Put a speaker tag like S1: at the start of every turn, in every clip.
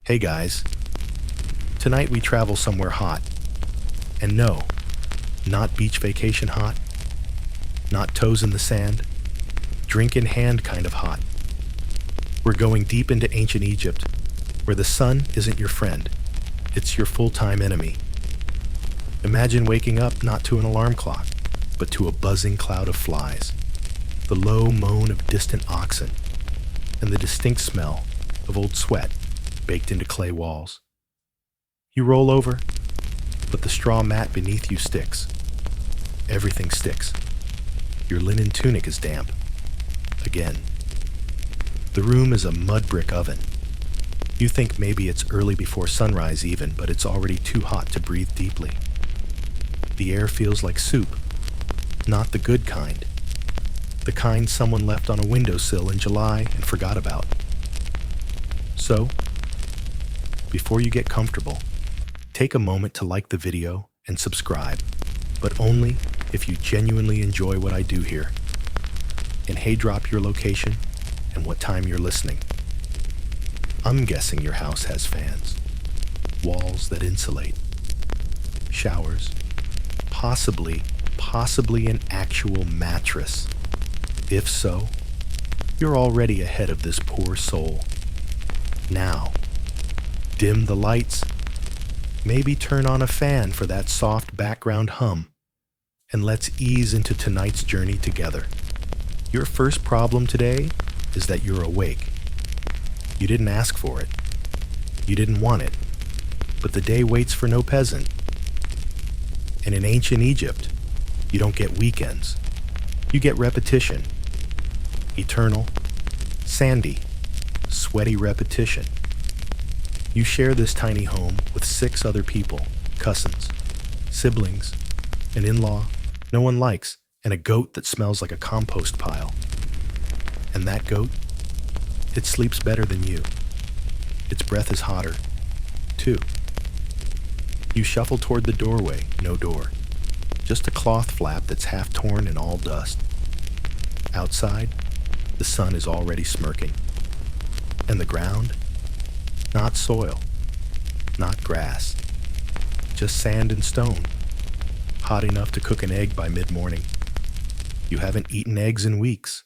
S1: Hey guys, tonight we travel somewhere hot. And no, not beach vacation hot, not toes in the sand, drink in hand kind of hot. We're going deep into ancient Egypt, where the sun isn't your friend, it's your full-time enemy. Imagine waking up not to an alarm clock, but to a buzzing cloud of flies, the low moan of distant oxen, and the distinct smell of old sweat baked into clay walls. You roll over, but the straw mat beneath you sticks. Everything sticks. Your linen tunic is damp. Again. The room is a mud brick oven. You think maybe it's early before sunrise even, but it's already too hot to breathe deeply. The air feels like soup, not the good kind. The kind someone left on a windowsill in July and forgot about. So, before you get comfortable, take a moment to like the video and subscribe, but only if you genuinely enjoy what I do here. And hey, drop your location and what time you're listening. I'm guessing your house has fans, walls that insulate, showers, possibly an actual mattress. If so, you're already ahead of this poor soul. Now, dim the lights, maybe turn on a fan for that soft background hum, and let's ease into tonight's journey together. Your first problem today is that you're awake. You didn't ask for it. You didn't want it. But the day waits for no peasant. And in ancient Egypt, you don't get weekends. You get repetition. Eternal, sandy, sweaty repetition. You share this tiny home with 6 other people, cousins, siblings, an in-law no one likes, and a goat that smells like a compost pile. And that goat, it sleeps better than you. Its breath is hotter, too. You shuffle toward the doorway, no door. Just a cloth flap that's half torn and all dust. Outside, the sun is already smirking. And the ground? Not soil, not grass, just sand and stone, hot enough to cook an egg by mid-morning. You haven't eaten eggs in weeks.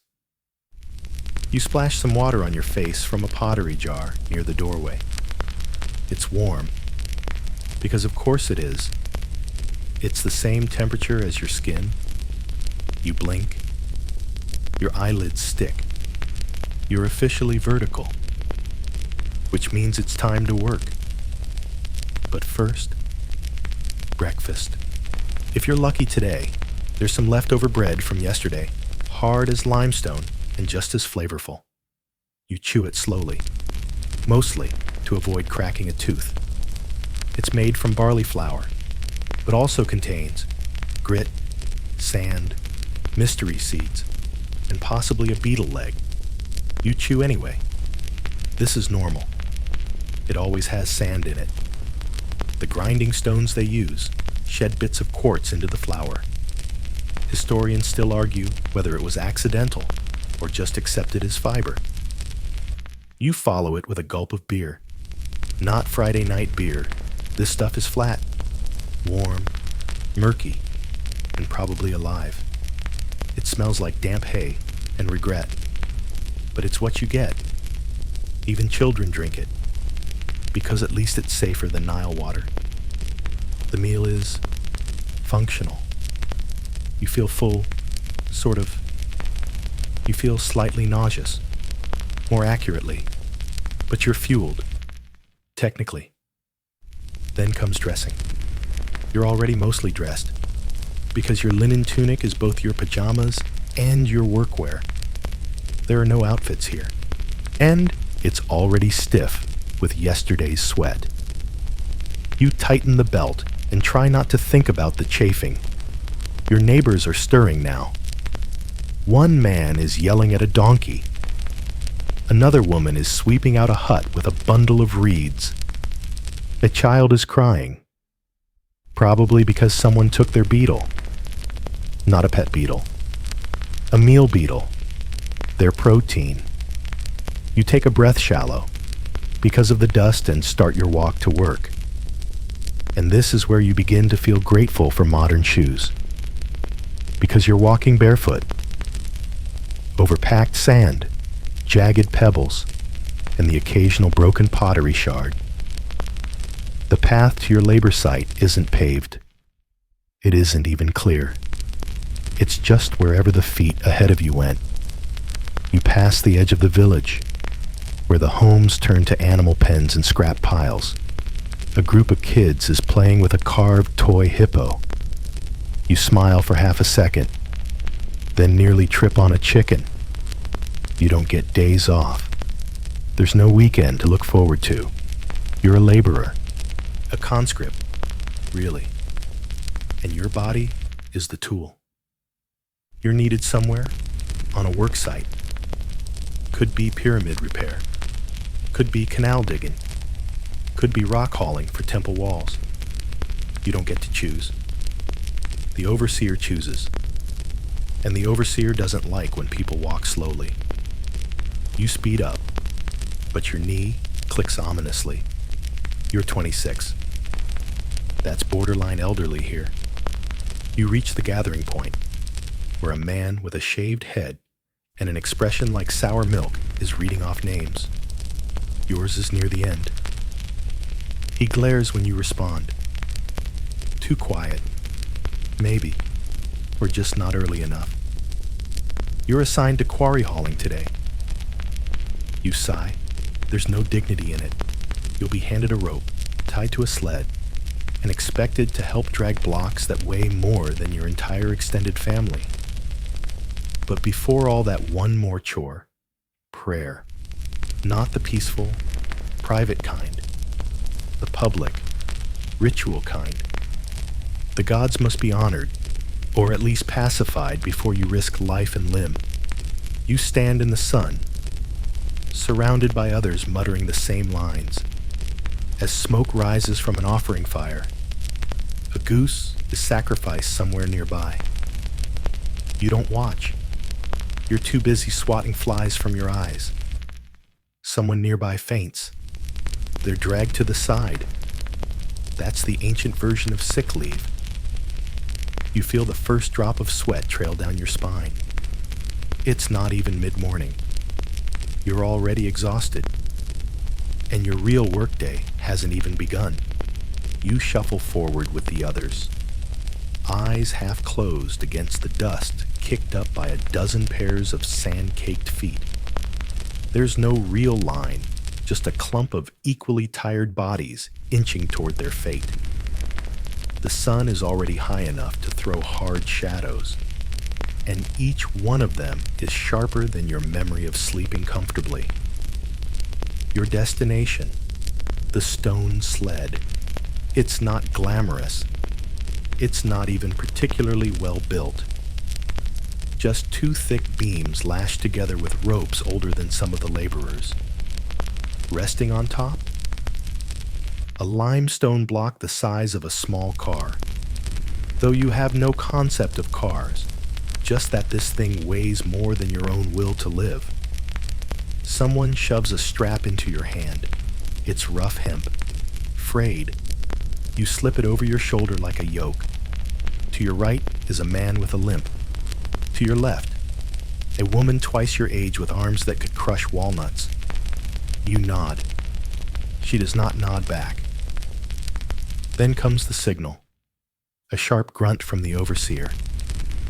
S1: You splash some water on your face from a pottery jar near the doorway. It's warm, because of course it is. It's the same temperature as your skin. You blink. Your eyelids stick. You're officially vertical, which means it's time to work. But first, breakfast. If you're lucky today, there's some leftover bread from yesterday, hard as limestone and just as flavorful. You chew it slowly, mostly to avoid cracking a tooth. It's made from barley flour, but also contains grit, sand, mystery seeds, and possibly a beetle leg. You chew anyway. This is normal. It always has sand in it. The grinding stones they use shed bits of quartz into the flour. Historians still argue whether it was accidental or just accepted as fiber. You follow it with a gulp of beer. Not Friday night beer. This stuff is flat, warm, murky, and probably alive. It smells like damp hay and regret. But it's what you get. Even children drink it, because at least it's safer than Nile water. The meal is functional. You feel full, sort of. You feel slightly nauseous, more accurately, but you're fueled, technically. Then comes dressing. You're already mostly dressed, because your linen tunic is both your pajamas and your workwear. There are no outfits here, and it's already stiff with yesterday's sweat. You tighten the belt and try not to think about the chafing. Your neighbors are stirring now. One man is yelling at a donkey. Another woman is sweeping out a hut with a bundle of reeds. A child is crying, probably because someone took their beetle. Not a pet beetle, a meal beetle, their protein. You take a breath shallow, because of the dust and start your walk to work. And this is where you begin to feel grateful for modern shoes. Because you're walking barefoot over packed sand, jagged pebbles, and the occasional broken pottery shard. The path to your labor site isn't paved. It isn't even clear. It's just wherever the feet ahead of you went. You pass the edge of the village, where the homes turn to animal pens and scrap piles. A group of kids is playing with a carved toy hippo. You smile for half a second, then nearly trip on a chicken. You don't get days off. There's no weekend to look forward to. You're a laborer, a conscript, really. And your body is the tool. You're needed somewhere, on a work site. Could be pyramid repair. Could be canal digging. Could be rock hauling for temple walls. You don't get to choose. The overseer chooses. And the overseer doesn't like when people walk slowly. You speed up, but your knee clicks ominously. You're 26. That's borderline elderly here. You reach the gathering point, where a man with a shaved head and an expression like sour milk is reading off names. Yours is near the end. He glares when you respond. Too quiet. Maybe. Or just not early enough. You're assigned to quarry hauling today. You sigh. There's no dignity in it. You'll be handed a rope, tied to a sled, and expected to help drag blocks that weigh more than your entire extended family. But before all that, one more chore. Prayer. Not the peaceful, private kind. The public, ritual kind. The gods must be honored, or at least pacified before you risk life and limb. You stand in the sun, surrounded by others muttering the same lines. As smoke rises from an offering fire, a goose is sacrificed somewhere nearby. You don't watch. You're too busy swatting flies from your eyes. Someone nearby faints. They're dragged to the side. That's the ancient version of sick leave. You feel the first drop of sweat trail down your spine. It's not even mid-morning. You're already exhausted. And your real workday hasn't even begun. You shuffle forward with the others, eyes half closed against the dust kicked up by a dozen pairs of sand-caked feet. There's no real line, just a clump of equally tired bodies inching toward their fate. The sun is already high enough to throw hard shadows, and each one of them is sharper than your memory of sleeping comfortably. Your destination, the stone sled. It's not glamorous. It's not even particularly well built. Just two thick beams lashed together with ropes older than some of the laborers. Resting on top? A limestone block the size of a small car. Though you have no concept of cars, just that this thing weighs more than your own will to live. Someone shoves a strap into your hand. It's rough hemp, frayed. You slip it over your shoulder like a yoke. To your right is a man with a limp. To your left, a woman twice your age with arms that could crush walnuts. You nod. She does not nod back. Then comes the signal. A sharp grunt from the overseer.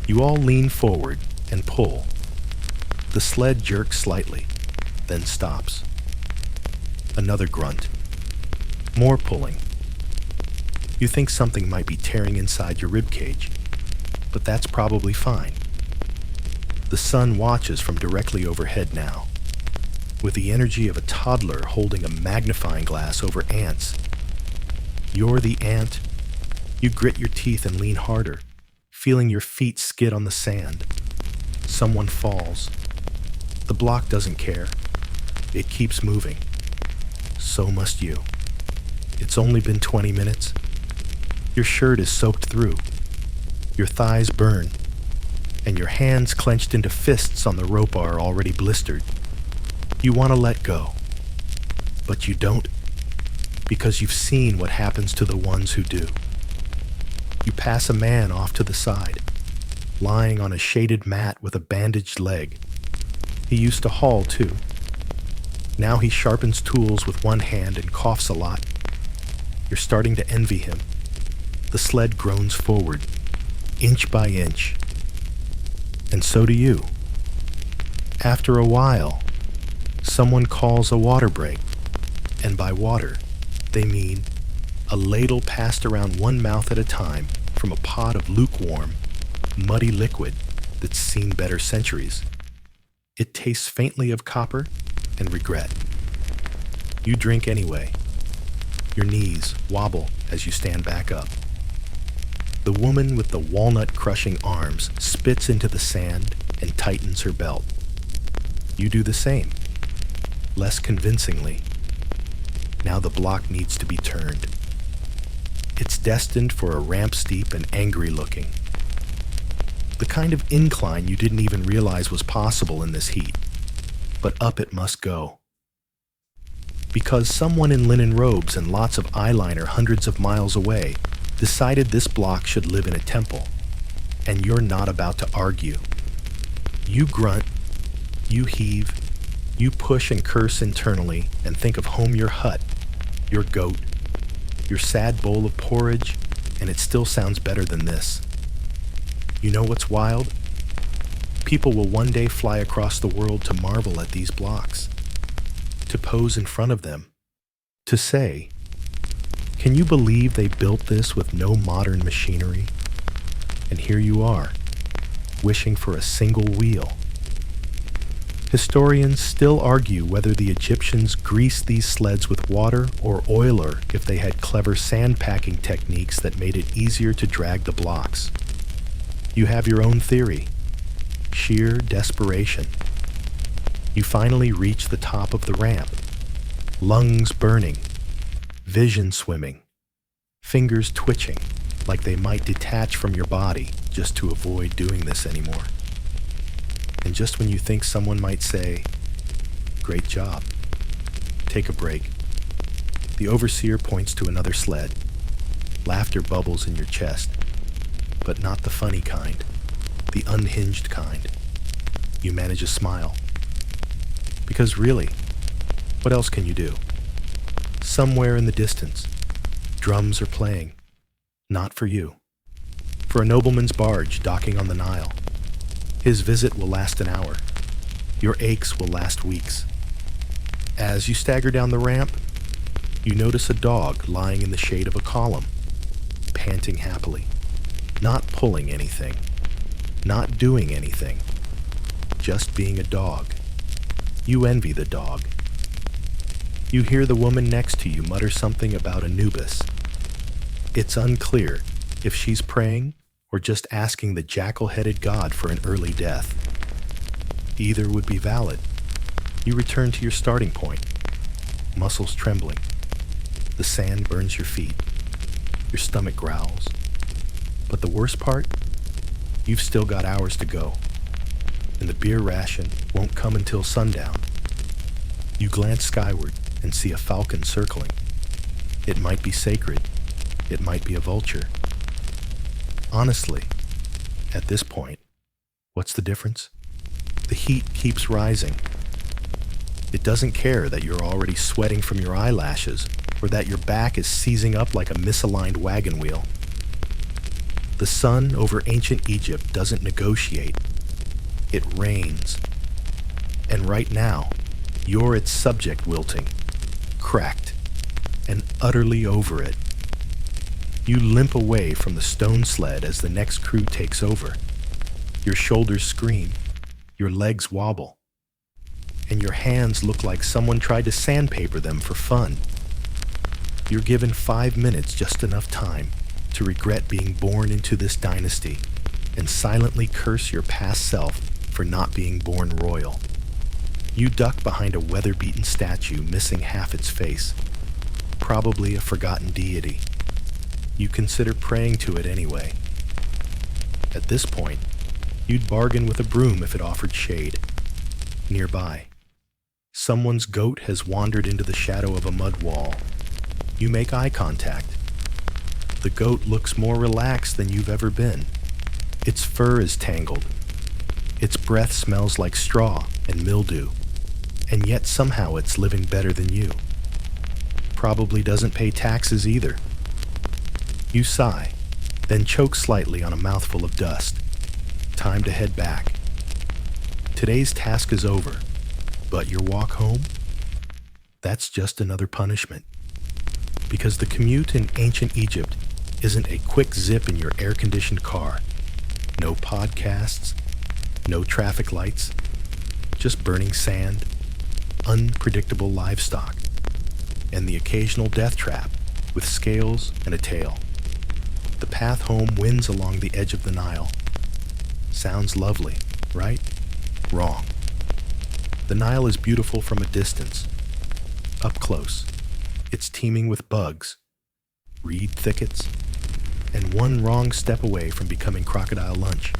S1: You all lean forward and pull. The sled jerks slightly, then stops. Another grunt. More pulling. You think something might be tearing inside your ribcage, but that's probably fine. The sun watches from directly overhead now, with the energy of a toddler holding a magnifying glass over ants. You're the ant. You grit your teeth and lean harder, feeling your feet skid on the sand. Someone falls. The block doesn't care. It keeps moving. So must you. It's only been 20 minutes. Your shirt is soaked through. Your thighs burn, and your hands clenched into fists on the rope are already blistered. You want to let go. But you don't, because you've seen what happens to the ones who do. You pass a man off to the side, lying on a shaded mat with a bandaged leg. He used to haul too. Now he sharpens tools with one hand and coughs a lot. You're starting to envy him. The sled groans forward, inch by inch. And so do you. After a while, someone calls a water break, and by water, they mean a ladle passed around one mouth at a time from a pot of lukewarm, muddy liquid that's seen better centuries. It tastes faintly of copper and regret. You drink anyway. Your knees wobble as you stand back up. The woman with the walnut-crushing arms spits into the sand and tightens her belt. You do the same, less convincingly. Now the block needs to be turned. It's destined for a ramp steep and angry looking. The kind of incline you didn't even realize was possible in this heat. But up it must go. Because someone in linen robes and lots of eyeliner hundreds of miles away decided this block should live in a temple, and you're not about to argue. You grunt, you heave, you push and curse internally and think of home your hut, your goat, your sad bowl of porridge, and it still sounds better than this. You know what's wild? People will one day fly across the world to marvel at these blocks, to pose in front of them, to say, "Can you believe they built this with no modern machinery?" And here you are, wishing for a single wheel. Historians still argue whether the Egyptians greased these sleds with water or oil, or if they had clever sandpacking techniques that made it easier to drag the blocks. You have your own theory. Sheer desperation. You finally reach the top of the ramp. Lungs burning. Vision swimming. Fingers twitching like they might detach from your body just to avoid doing this anymore. And just when you think someone might say, "Great job," take a break. The overseer points to another sled. Laughter bubbles in your chest, but not the funny kind, the unhinged kind. You manage a smile. Because really, what else can you do? Somewhere in the distance, drums are playing. Not for you. For a nobleman's barge docking on the Nile. His visit will last an hour. Your aches will last weeks. As you stagger down the ramp, you notice a dog lying in the shade of a column, panting happily, not pulling anything, not doing anything, just being a dog. You envy the dog. You hear the woman next to you mutter something about Anubis. It's unclear if she's praying or just asking the jackal-headed god for an early death. Either would be valid. You return to your starting point, muscles trembling. The sand burns your feet. Your stomach growls. But the worst part? You've still got hours to go, and the beer ration won't come until sundown. You glance skyward and see a falcon circling. It might be sacred. It might be a vulture. Honestly, at this point, what's the difference? The heat keeps rising. It doesn't care that you're already sweating from your eyelashes or that your back is seizing up like a misaligned wagon wheel. The sun over ancient Egypt doesn't negotiate. It rains. And right now, you're its subject wilting, cracked, and utterly over it. You limp away from the stone sled as the next crew takes over. Your shoulders scream, your legs wobble, and your hands look like someone tried to sandpaper them for fun. You're given 5 minutes, just enough time to regret being born into this dynasty and silently curse your past self for not being born royal. You duck behind a weather-beaten statue missing half its face, probably a forgotten deity. You consider praying to it anyway. At this point, you'd bargain with a broom if it offered shade. Nearby, Someone's goat has wandered into the shadow of a mud wall. You make eye contact. The goat looks more relaxed than you've ever been. Its fur is tangled. Its breath smells like straw and mildew. And yet somehow it's living better than you. Probably doesn't pay taxes either. You sigh, then choke slightly on a mouthful of dust. Time to head back. Today's task is over, but your walk home? That's just another punishment. Because the commute in ancient Egypt isn't a quick zip in your air-conditioned car. No podcasts, no traffic lights, just burning sand, unpredictable livestock, and the occasional death trap with scales and a tail. The path home winds along the edge of the Nile. Sounds lovely, right? Wrong. The Nile is beautiful from a distance. Up close, it's teeming with bugs, reed thickets, and one wrong step away from becoming crocodile lunch.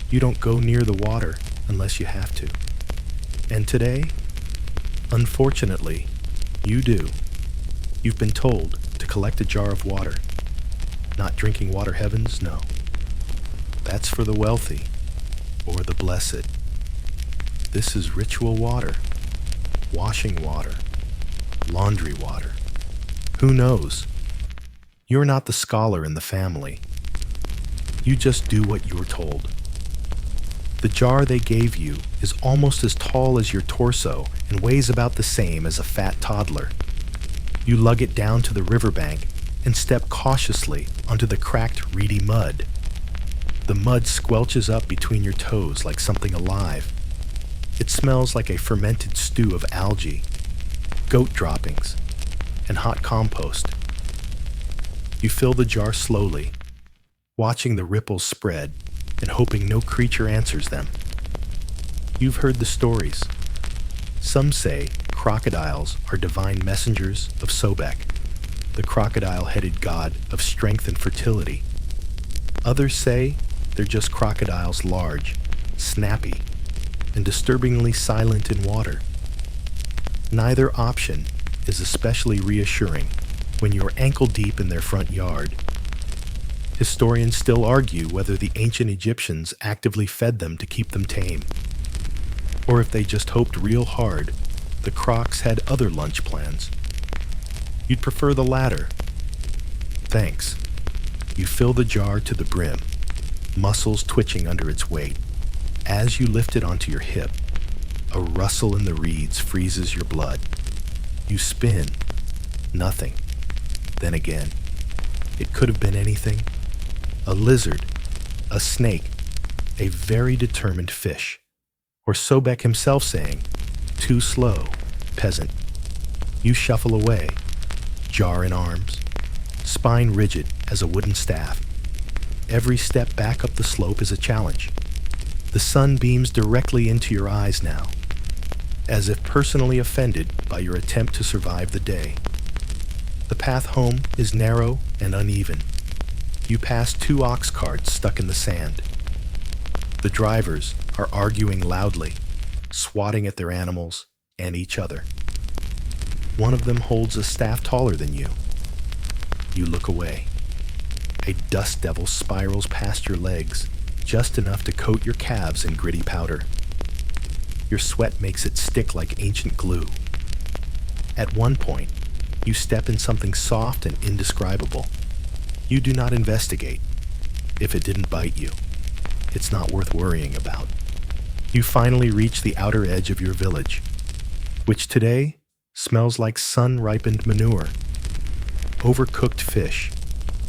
S1: You don't go near the water unless you have to. And today, unfortunately, you do. You've been told to collect a jar of water. Not drinking water heavens, no. That's for the wealthy or the blessed. This is ritual water, washing water, laundry water. Who knows? You're not the scholar in the family. You just do what you're told. The jar they gave you is almost as tall as your torso and weighs about the same as a fat toddler. You lug it down to the riverbank and step cautiously onto the cracked, reedy mud. The mud squelches up between your toes like something alive. It smells like a fermented stew of algae, goat droppings, and hot compost. You fill the jar slowly, watching the ripples spread and hoping no creature answers them. You've heard the stories. Some say crocodiles are divine messengers of Sobek, the crocodile-headed god of strength and fertility. Others say they're just crocodiles large, snappy, and disturbingly silent in water. Neither option is especially reassuring when you're ankle-deep in their front yard. Historians still argue whether the ancient Egyptians actively fed them to keep them tame, or if they just hoped real hard the crocs had other lunch plans. You'd prefer the latter. Thanks. You fill the jar to the brim, muscles twitching under its weight. As you lift it onto your hip, a rustle in the reeds freezes your blood. You spin. Nothing. Then again. It could have been anything. A lizard, a snake, a very determined fish. Or Sobek himself saying, "Too slow, peasant." You shuffle away, jar in arms, spine rigid as a wooden staff. Every step back up the slope is a challenge. The sun beams directly into your eyes now, as if personally offended by your attempt to survive the day. The path home is narrow and uneven. You pass 2 ox carts stuck in the sand. The drivers are arguing loudly, swatting at their animals and each other. One of them holds a staff taller than you. You look away. A dust devil spirals past your legs, just enough to coat your calves in gritty powder. Your sweat makes it stick like ancient glue. At one point, you step in something soft and indescribable. You do not investigate. If it didn't bite you, it's not worth worrying about. You finally reach the outer edge of your village, which today smells like sun-ripened manure, overcooked fish,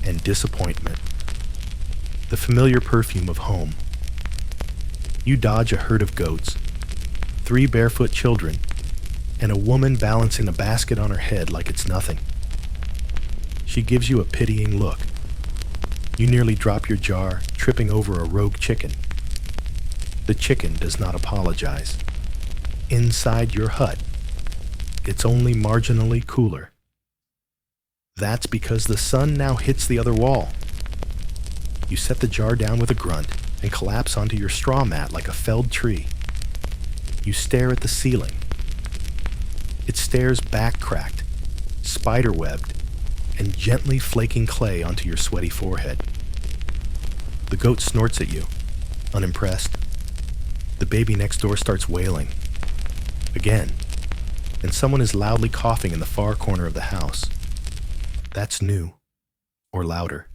S1: and disappointment. The familiar perfume of home. You dodge a herd of goats, 3 barefoot children, and a woman balancing a basket on her head like it's nothing. She gives you a pitying look. You nearly drop your jar, tripping over a rogue chicken. The chicken does not apologize. Inside your hut, it's only marginally cooler. That's because the sun now hits the other wall. You set the jar down with a grunt and collapse onto your straw mat like a felled tree. You stare at the ceiling, It stares back cracked, spider-webbed, and gently flaking clay onto your sweaty forehead. The goat snorts at you, unimpressed. The baby next door starts wailing. Again, and someone is loudly coughing in the far corner of the house. That's new, or louder.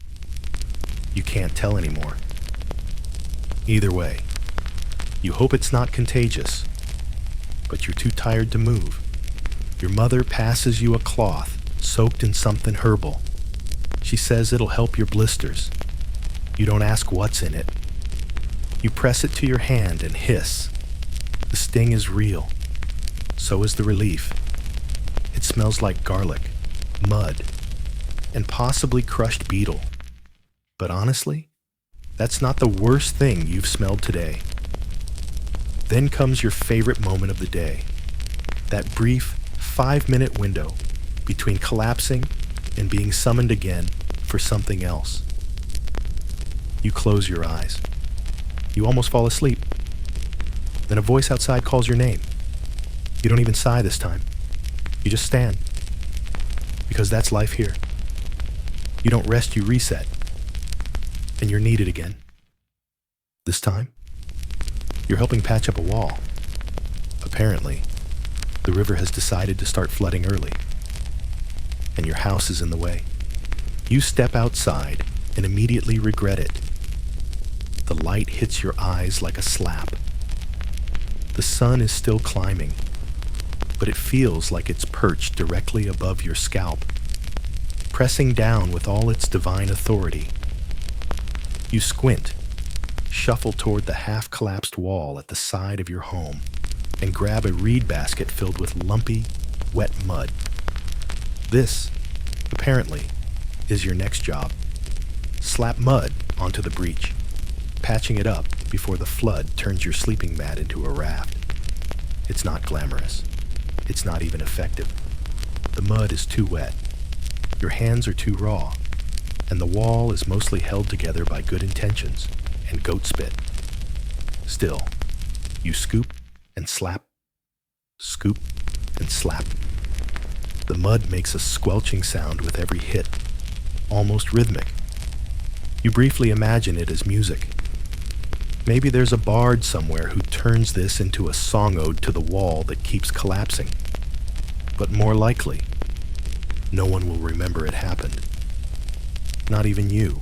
S1: You can't tell anymore. Either way, you hope it's not contagious, but you're too tired to move. Your mother passes you a cloth soaked in something herbal. She says it'll help your blisters. You don't ask what's in it. You press it to your hand and hiss. The sting is real. So is the relief. It smells like garlic, mud, and possibly crushed beetle. But honestly, that's not the worst thing you've smelled today. Then comes your favorite moment of the day. That brief 5-minute window between collapsing and being summoned again for something else. You close your eyes. You almost fall asleep. Then a voice outside calls your name. You don't even sigh this time. You just stand. Because that's life here. You don't rest, you reset. And you're needed again. This time, you're helping patch up a wall. Apparently, the river has decided to start flooding early. And your house is in the way. You step outside and immediately regret it. The light hits your eyes like a slap. The sun is still climbing, but it feels like it's perched directly above your scalp, pressing down with all its divine authority. You squint, shuffle toward the half-collapsed wall at the side of your home, and grab a reed basket filled with lumpy, wet mud. This, apparently, is your next job. Slap mud onto the breach, patching it up before the flood turns your sleeping mat into a raft. It's not glamorous. It's not even effective. The mud is too wet. Your hands are too raw, and the wall is mostly held together by good intentions and goat spit. Still, you scoop and slap, scoop and slap. The mud makes a squelching sound with every hit, almost rhythmic. You briefly imagine it as music. Maybe there's a bard somewhere who turns this into a song ode to the wall that keeps collapsing. But more likely, no one will remember it happened. Not even you.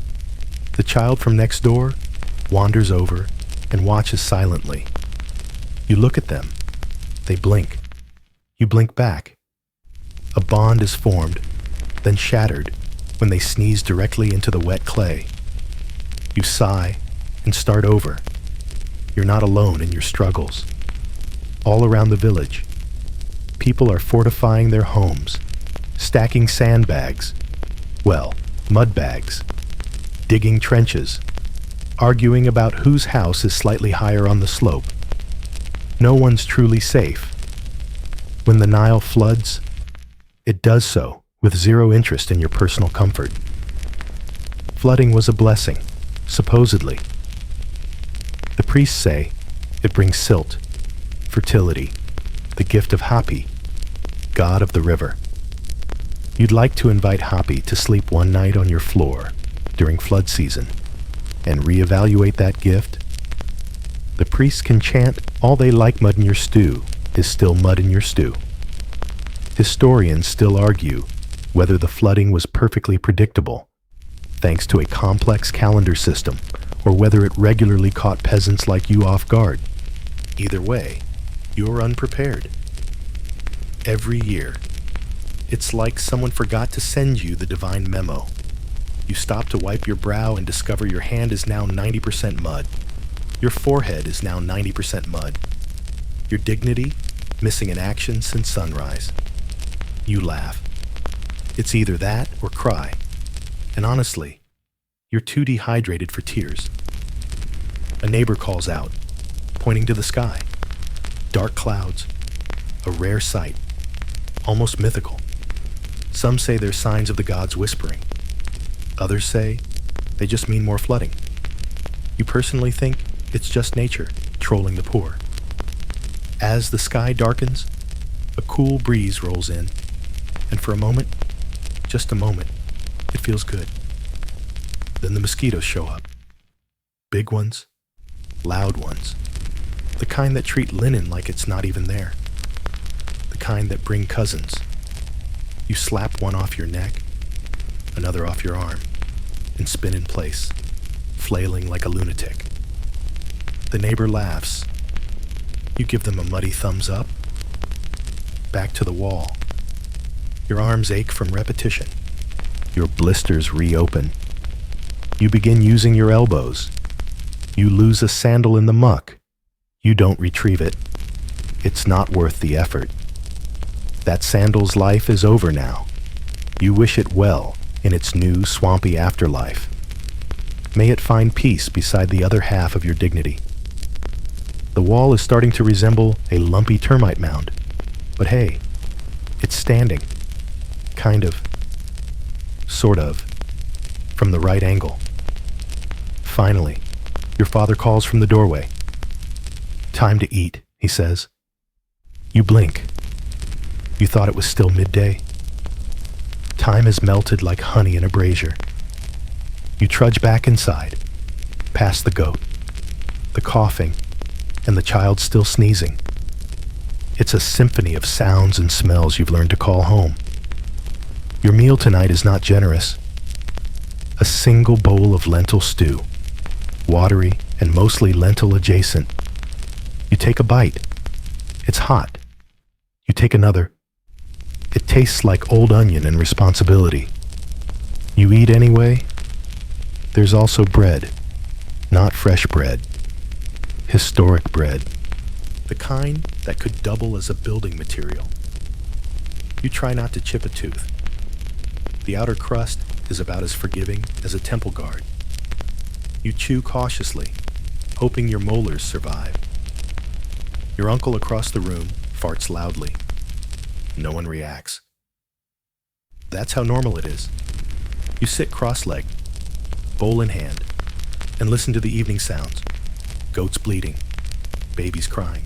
S1: The child from next door wanders over and watches silently. You look at them. They blink. You blink back. A bond is formed, then shattered when they sneeze directly into the wet clay. You sigh and start over. You're not alone in your struggles. All around the village, people are fortifying their homes, stacking sandbags, mud bags, digging trenches, arguing about whose house is slightly higher on the slope. No one's truly safe. When the Nile floods, it does so with zero interest in your personal comfort. Flooding was a blessing, supposedly. The priests say it brings silt, fertility, the gift of Hapi, god of the river. You'd like to invite Hapi to sleep one night on your floor during flood season and reevaluate that gift? The priests can chant all they like. Mud in your stew is still mud in your stew. Historians still argue whether the flooding was perfectly predictable, thanks to a complex calendar system, or whether it regularly caught peasants like you off guard. Either way, you're unprepared. Every year, it's like someone forgot to send you the divine memo. You stop to wipe your brow and discover your hand is now 90% mud. Your forehead is now 90% mud. Your dignity missing in action since sunrise. You laugh. It's either that or cry. And honestly, you're too dehydrated for tears. A neighbor calls out, pointing to the sky. Dark clouds, a rare sight, almost mythical. Some say they're signs of the gods whispering. Others say they just mean more flooding. You personally think it's just nature trolling the poor. As the sky darkens, A cool breeze rolls in, and for a moment, just a moment, it feels good. Then the mosquitoes show up. Big ones, loud ones, the kind that treat linen like it's not even there, the kind that bring cousins. You slap one off your neck, another off your arm, and spin in place, flailing like a lunatic. The neighbor laughs. You give them a muddy thumbs up. Back to the wall. Your arms ache from repetition. Your blisters reopen. You begin using your elbows. You lose a sandal in the muck. You don't retrieve it. It's not worth the effort. That sandal's life is over now. You wish it well in its new swampy afterlife. May it find peace beside the other half of your dignity. The wall is starting to resemble a lumpy termite mound. But hey, it's standing. Kind of. Sort of. From the right angle. Finally, your father calls from the doorway. Time to eat, he says. You blink. You thought it was still midday. Time has melted like honey in a brazier. You trudge back inside, past the goat, the coughing, and the child still sneezing. It's a symphony of sounds and smells you've learned to call home. Your meal tonight is not generous. A single bowl of lentil stew, watery and mostly lentil adjacent. You take a bite. It's hot. You take another. It tastes like old onion and responsibility. You eat anyway. There's also bread, not fresh bread. Historic bread. The kind that could double as a building material. You try not to chip a tooth. The outer crust is about as forgiving as a temple guard. You chew cautiously, hoping your molars survive. Your uncle across the room farts loudly. No one reacts. That's how normal it is. You sit cross-legged, bowl in hand, and listen to the evening sounds. Goats bleating, babies crying,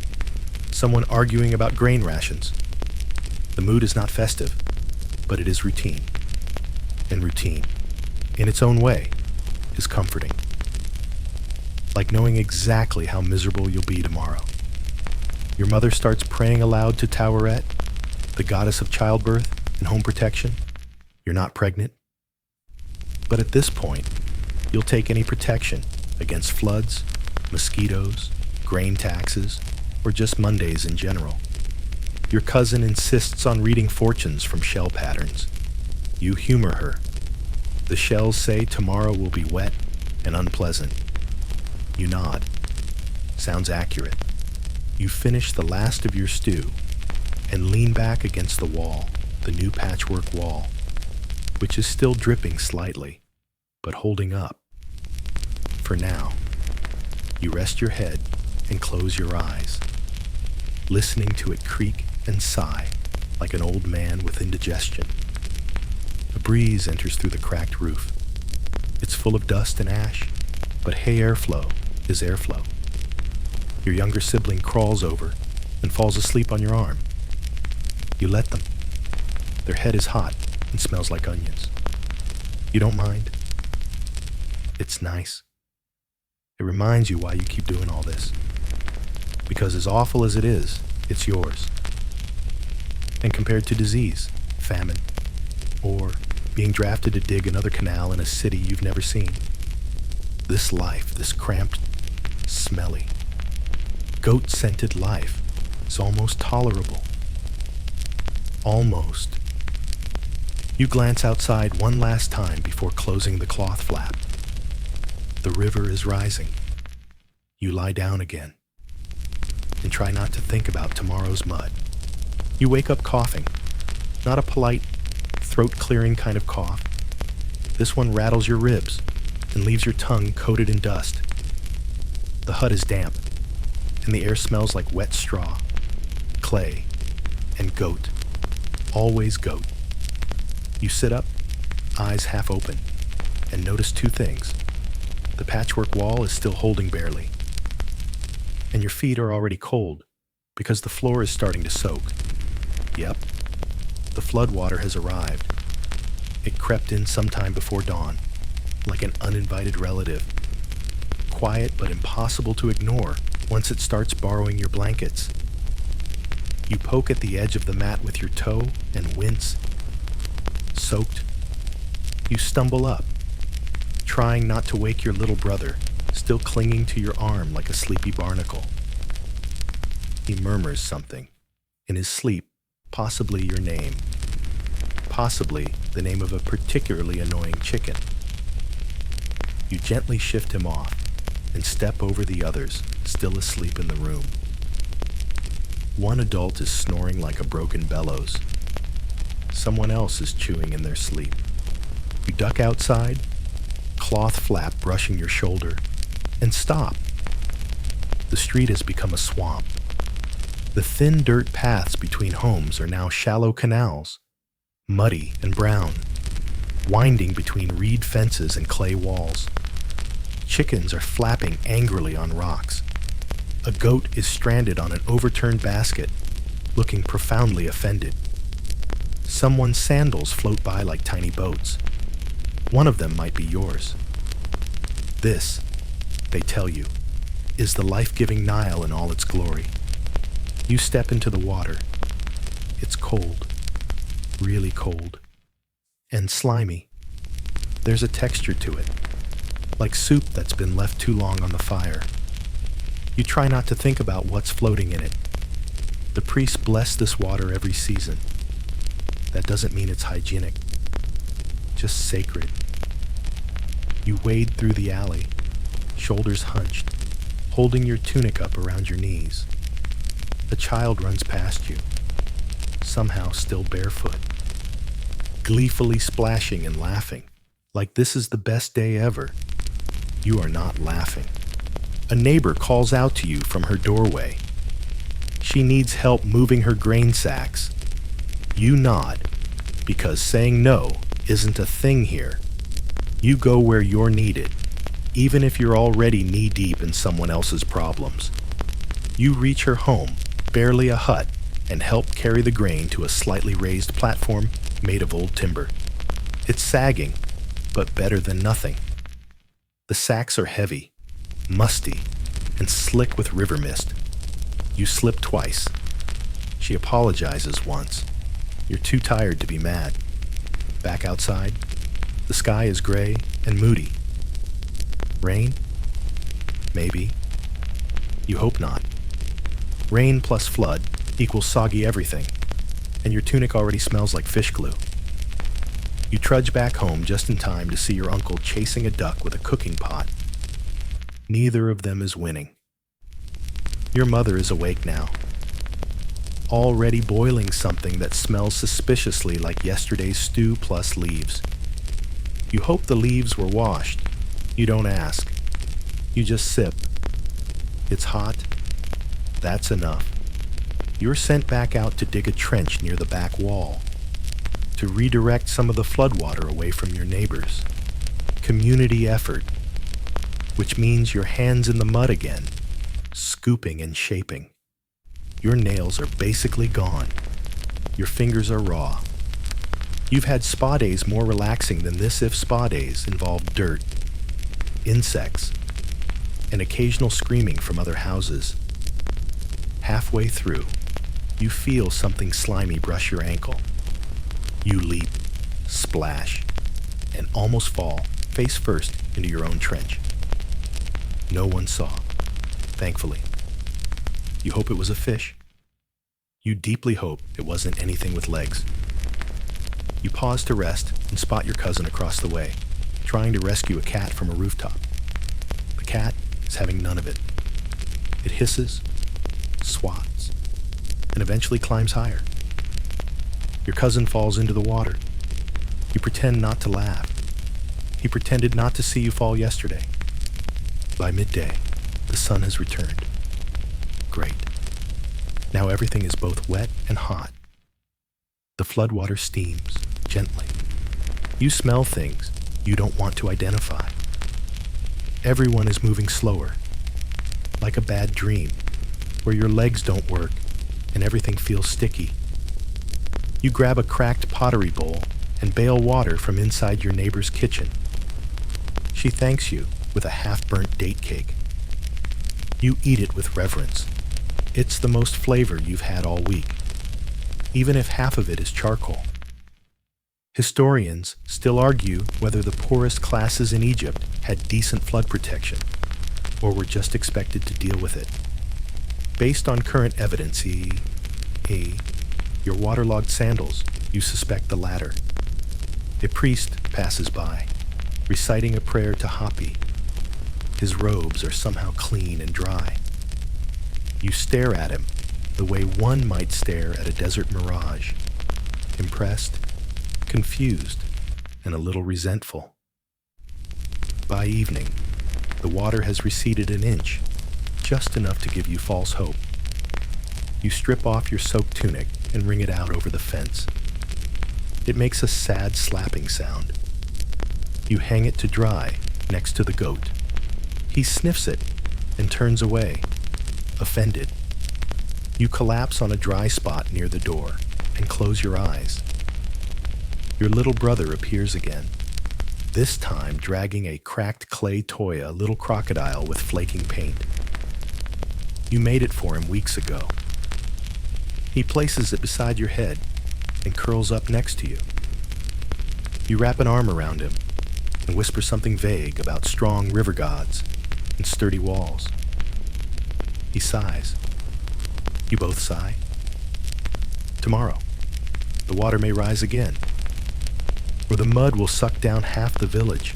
S1: someone arguing about grain rations. The mood is not festive, but it is routine. And routine, in its own way, is comforting. Like knowing exactly how miserable you'll be tomorrow. Your mother starts praying aloud to Taweret, the goddess of childbirth and home protection. You're not pregnant. But at this point, you'll take any protection against floods, mosquitoes, grain taxes, or just Mondays in general. Your cousin insists on reading fortunes from shell patterns. You humor her. The shells say tomorrow will be wet and unpleasant. You nod. Sounds accurate. You finish the last of your stew and lean back against the wall, the new patchwork wall, which is still dripping slightly, but holding up. For now, you rest your head and close your eyes, listening to it creak and sigh like an old man with indigestion. A breeze enters through the cracked roof. It's full of dust and ash, but hay airflow is airflow. Your younger sibling crawls over and falls asleep on your arm. You let them. Their head is hot and smells like onions. You don't mind. It's nice. It reminds you why you keep doing all this. Because as awful as it is, it's yours. And compared to disease, famine, or being drafted to dig another canal in a city you've never seen, this life, this cramped, smelly, goat-scented life is almost tolerable. Almost. You glance outside one last time before closing the cloth flap. The river is rising. You lie down again and try not to think about tomorrow's mud. You wake up coughing, not a polite, throat-clearing kind of cough. This one rattles your ribs and leaves your tongue coated in dust. The hut is damp, and the air smells like wet straw, clay, and goat. Always goat. You sit up, eyes half open, and notice two things. The patchwork wall is still holding barely, and your feet are already cold because the floor is starting to soak. Yep, the floodwater has arrived. It crept in sometime before dawn, like an uninvited relative. Quiet but impossible to ignore once it starts borrowing your blankets. You poke at the edge of the mat with your toe and wince. Soaked, you stumble up, trying not to wake your little brother, still clinging to your arm like a sleepy barnacle. He murmurs something, in his sleep, possibly your name, possibly the name of a particularly annoying chicken. You gently shift him off and step over the others, still asleep in the room. One adult is snoring like a broken bellows. Someone else is chewing in their sleep. You duck outside, cloth flap brushing your shoulder, and stop. The street has become a swamp. The thin dirt paths between homes are now shallow canals, muddy and brown, winding between reed fences and clay walls. Chickens are flapping angrily on rocks. A goat is stranded on an overturned basket, looking profoundly offended. Someone's sandals float by like tiny boats. One of them might be yours. This, they tell you, is the life-giving Nile in all its glory. You step into the water. It's cold, really cold, and slimy. There's a texture to it, like soup that's been left too long on the fire. You try not to think about what's floating in it. The priests bless this water every season. That doesn't mean it's hygienic, just sacred. You wade through the alley, shoulders hunched, holding your tunic up around your knees. A child runs past you, somehow still barefoot, gleefully splashing and laughing, like this is the best day ever. You are not laughing. A neighbor calls out to you from her doorway. She needs help moving her grain sacks. You nod, because saying no isn't a thing here. You go where you're needed, even if you're already knee-deep in someone else's problems. You reach her home, barely a hut, and help carry the grain to a slightly raised platform made of old timber. It's sagging, but better than nothing. The sacks are heavy, musty, and slick with river mist. You slip twice. She apologizes once. You're too tired to be mad. Back outside, the sky is gray and moody. Rain? Maybe. You hope not. Rain plus flood equals soggy everything, and your tunic already smells like fish glue. You trudge back home just in time to see your uncle chasing a duck with a cooking pot. Neither of them is winning. Your mother is awake now, already boiling something that smells suspiciously like yesterday's stew plus leaves. You hope the leaves were washed. You don't ask. You just sip. It's hot. That's enough. You're sent back out to dig a trench near the back wall, to redirect some of the floodwater away from your neighbors. Community effort, which means your hands in the mud again, scooping and shaping. Your nails are basically gone. Your fingers are raw. You've had spa days more relaxing than this if spa days involved dirt, insects, and occasional screaming from other houses. Halfway through, you feel something slimy brush your ankle. You leap, splash, and almost fall face first into your own trench. No one saw, thankfully. You hope it was a fish. You deeply hope it wasn't anything with legs. You pause to rest and spot your cousin across the way, trying to rescue a cat from a rooftop. The cat is having none of it. It hisses, swats, and eventually climbs higher. Your cousin falls into the water. You pretend not to laugh. He pretended not to see you fall yesterday. By midday, the sun has returned. Great. Now everything is both wet and hot. The floodwater steams gently. You smell things you don't want to identify. Everyone is moving slower, like a bad dream, where your legs don't work and everything feels sticky. You grab a cracked pottery bowl and bail water from inside your neighbor's kitchen. She thanks you with a half-burnt date cake. You eat it with reverence. It's the most flavor you've had all week, even if half of it is charcoal. Historians still argue whether the poorest classes in Egypt had decent flood protection or were just expected to deal with it. Based on current evidence, your waterlogged sandals, you suspect the latter. A priest passes by, reciting a prayer to Hapi. His robes are somehow clean and dry. You stare at him the way one might stare at a desert mirage, impressed, confused, and a little resentful. By evening, the water has receded an inch, just enough to give you false hope. You strip off your soaked tunic and wring it out over the fence. It makes a sad slapping sound. You hang it to dry next to the goat. He sniffs it and turns away, offended. You collapse on a dry spot near the door and close your eyes. Your little brother appears again, this time dragging a cracked clay toy, a little crocodile with flaking paint. You made it for him weeks ago. He places it beside your head and curls up next to you. You wrap an arm around him and whisper something vague about strong river gods and sturdy walls. He sighs. You both sigh. Tomorrow, the water may rise again, or the mud will suck down half the village,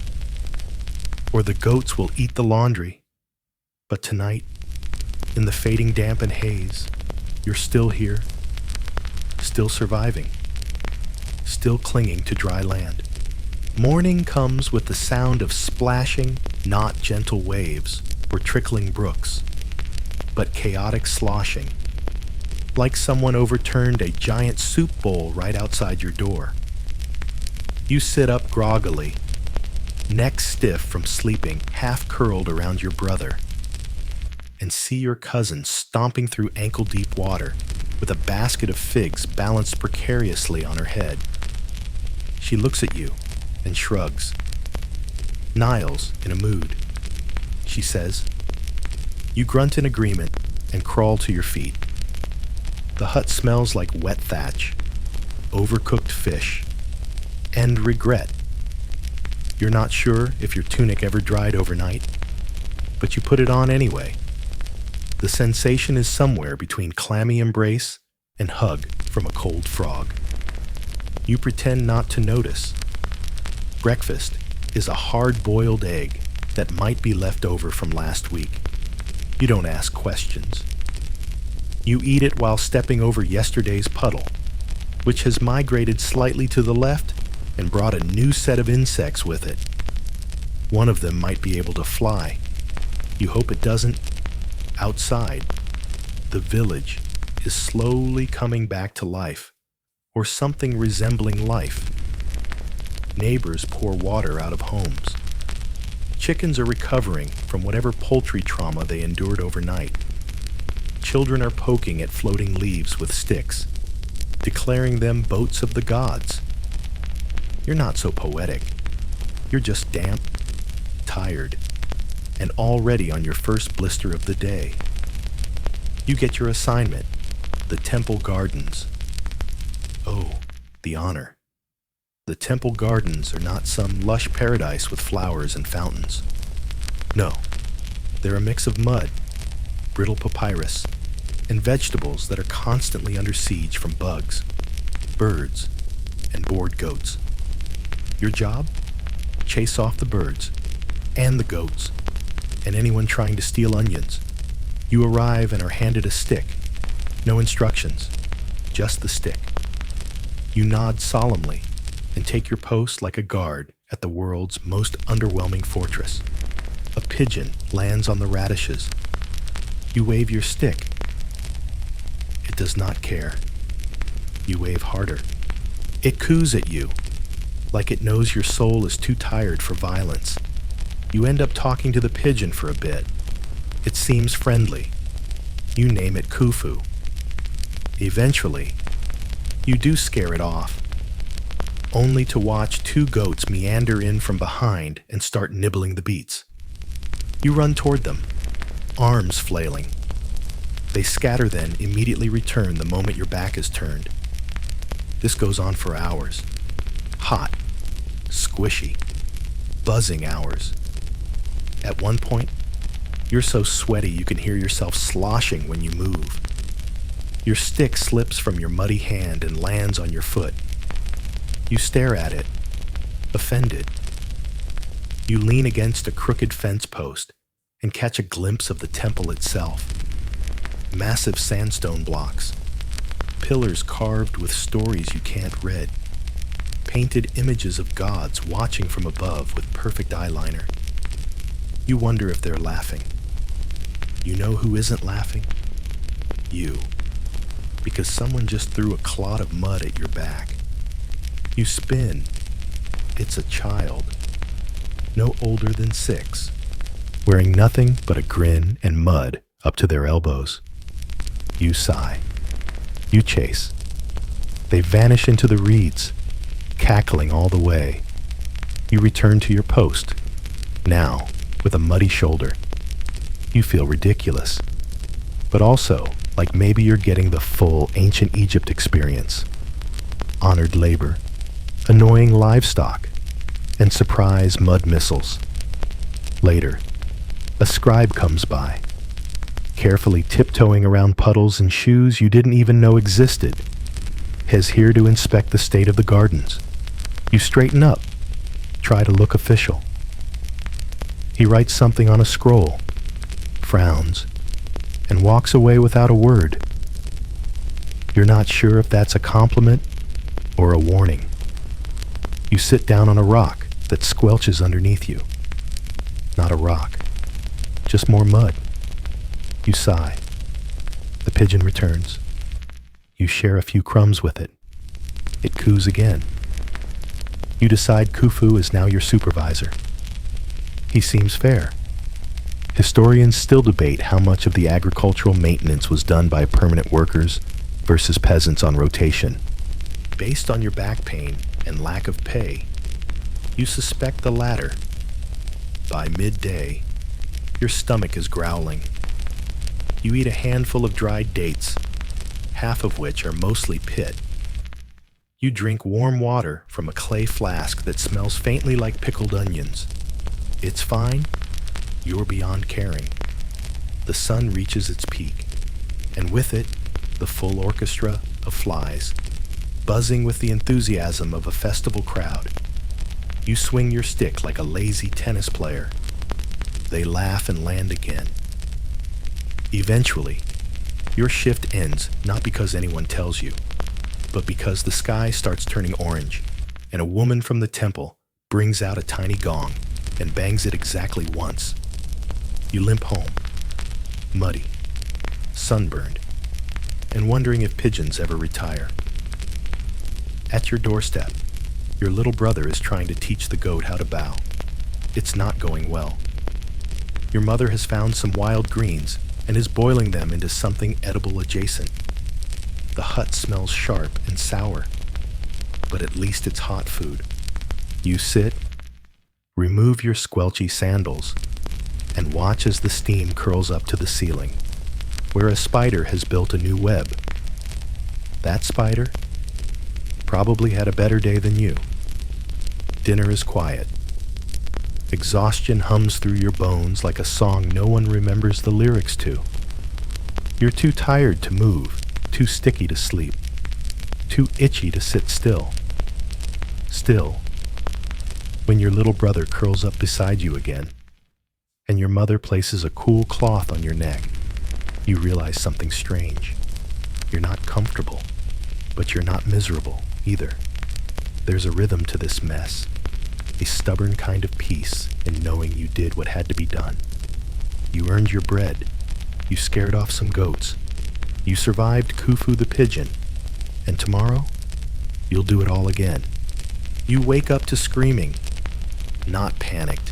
S1: or the goats will eat the laundry. But tonight, in the fading damp and haze, you're still here, still surviving, still clinging to dry land. Morning comes with the sound of splashing, not gentle waves or trickling brooks, but chaotic sloshing, like someone overturned a giant soup bowl right outside your door. You sit up groggily, neck stiff from sleeping, half curled around your brother, and see your cousin stomping through ankle-deep water with a basket of figs balanced precariously on her head. She looks at you and shrugs. Nile's in a mood, she says. You grunt in agreement and crawl to your feet. The hut smells like wet thatch, overcooked fish, and regret. You're not sure if your tunic ever dried overnight, but you put it on anyway. The sensation is somewhere between clammy embrace and hug from a cold frog. You pretend not to notice. Breakfast is a hard-boiled egg that might be left over from last week. You don't ask questions. You eat it while stepping over yesterday's puddle, which has migrated slightly to the left and brought a new set of insects with it. One of them might be able to fly. You hope it doesn't. Outside, the village is slowly coming back to life, or something resembling life. Neighbors pour water out of homes. Chickens are recovering from whatever poultry trauma they endured overnight. Children are poking at floating leaves with sticks, declaring them boats of the gods. You're not so poetic. You're just damp, tired, and already on your first blister of the day. You get your assignment, the temple gardens. Oh, the honor. The temple gardens are not some lush paradise with flowers and fountains. No, they're a mix of mud, brittle papyrus, and vegetables that are constantly under siege from bugs, birds, and bored goats. Your job? Chase off the birds, and the goats, and anyone trying to steal onions. You arrive and are handed a stick. No instructions, just the stick. You nod solemnly and take your post like a guard at the world's most underwhelming fortress. A pigeon lands on the radishes. You wave your stick. It does not care. You wave harder. It coos at you, like it knows your soul is too tired for violence. You end up talking to the pigeon for a bit. It seems friendly. You name it Khufu. Eventually, You do scare it off, only to watch two goats meander in from behind and start nibbling the beets. You run toward them, arms flailing. They scatter, then immediately return the moment your back is turned. This goes on for hours. Hot, squishy, buzzing hours. At one point, you're so sweaty you can hear yourself sloshing when you move. Your stick slips from your muddy hand and lands on your foot. You stare at it, offended. You lean against a crooked fence post and catch a glimpse of the temple itself. Massive sandstone blocks, pillars carved with stories you can't read, painted images of gods watching from above with perfect eyeliner. You wonder if they're laughing. You know who isn't laughing? You. Because someone just threw a clod of mud at your back. You spin. It's a child, no older than 6, wearing nothing but a grin and mud up to their elbows. You sigh. You chase. They vanish into the reeds, cackling all the way. You return to your post, now with a muddy shoulder. You feel ridiculous, but also like maybe you're getting the full ancient Egypt experience. Honored labor, annoying livestock, and surprise mud missiles. Later, a scribe comes by, carefully tiptoeing around puddles and shoes you didn't even know existed. He's here to inspect the state of the gardens. You straighten up, try to look official. He writes something on a scroll, frowns, and walks away without a word. You're not sure if that's a compliment or a warning. You sit down on a rock that squelches underneath you. Not a rock, just more mud. You sigh. The pigeon returns. You share a few crumbs with it. It coos again. You decide Khufu is now your supervisor. He seems fair. Historians still debate how much of the agricultural maintenance was done by permanent workers versus peasants on rotation. Based on your back pain and lack of pay, you suspect the latter. By midday, your stomach is growling. You eat a handful of dried dates, half of which are mostly pit. You drink warm water from a clay flask that smells faintly like pickled onions. It's fine. You're beyond caring. The sun reaches its peak, and with it, the full orchestra of flies, buzzing with the enthusiasm of a festival crowd. You swing your stick like a lazy tennis player. They laugh and land again. Eventually, your shift ends not because anyone tells you, but because the sky starts turning orange, and a woman from the temple brings out a tiny gong and bangs it exactly once. You limp home, muddy, sunburned, and wondering if pigeons ever retire. At your doorstep, your little brother is trying to teach the goat how to bow. It's not going well. Your mother has found some wild greens and is boiling them into something edible adjacent. The hut smells sharp and sour, but at least it's hot food. You sit, remove your squelchy sandals, and watch as the steam curls up to the ceiling, where a spider has built a new web. That spider probably had a better day than you. Dinner is quiet. Exhaustion hums through your bones like a song no one remembers the lyrics to. You're too tired to move, too sticky to sleep, too itchy to sit still. Still, when your little brother curls up beside you again, and your mother places a cool cloth on your neck, you realize something strange. You're not comfortable, but you're not miserable either. There's a rhythm to this mess, a stubborn kind of peace in knowing you did what had to be done. You earned your bread. You scared off some goats. You survived Khufu the pigeon. And tomorrow, you'll do it all again. You wake up to screaming, not panicked.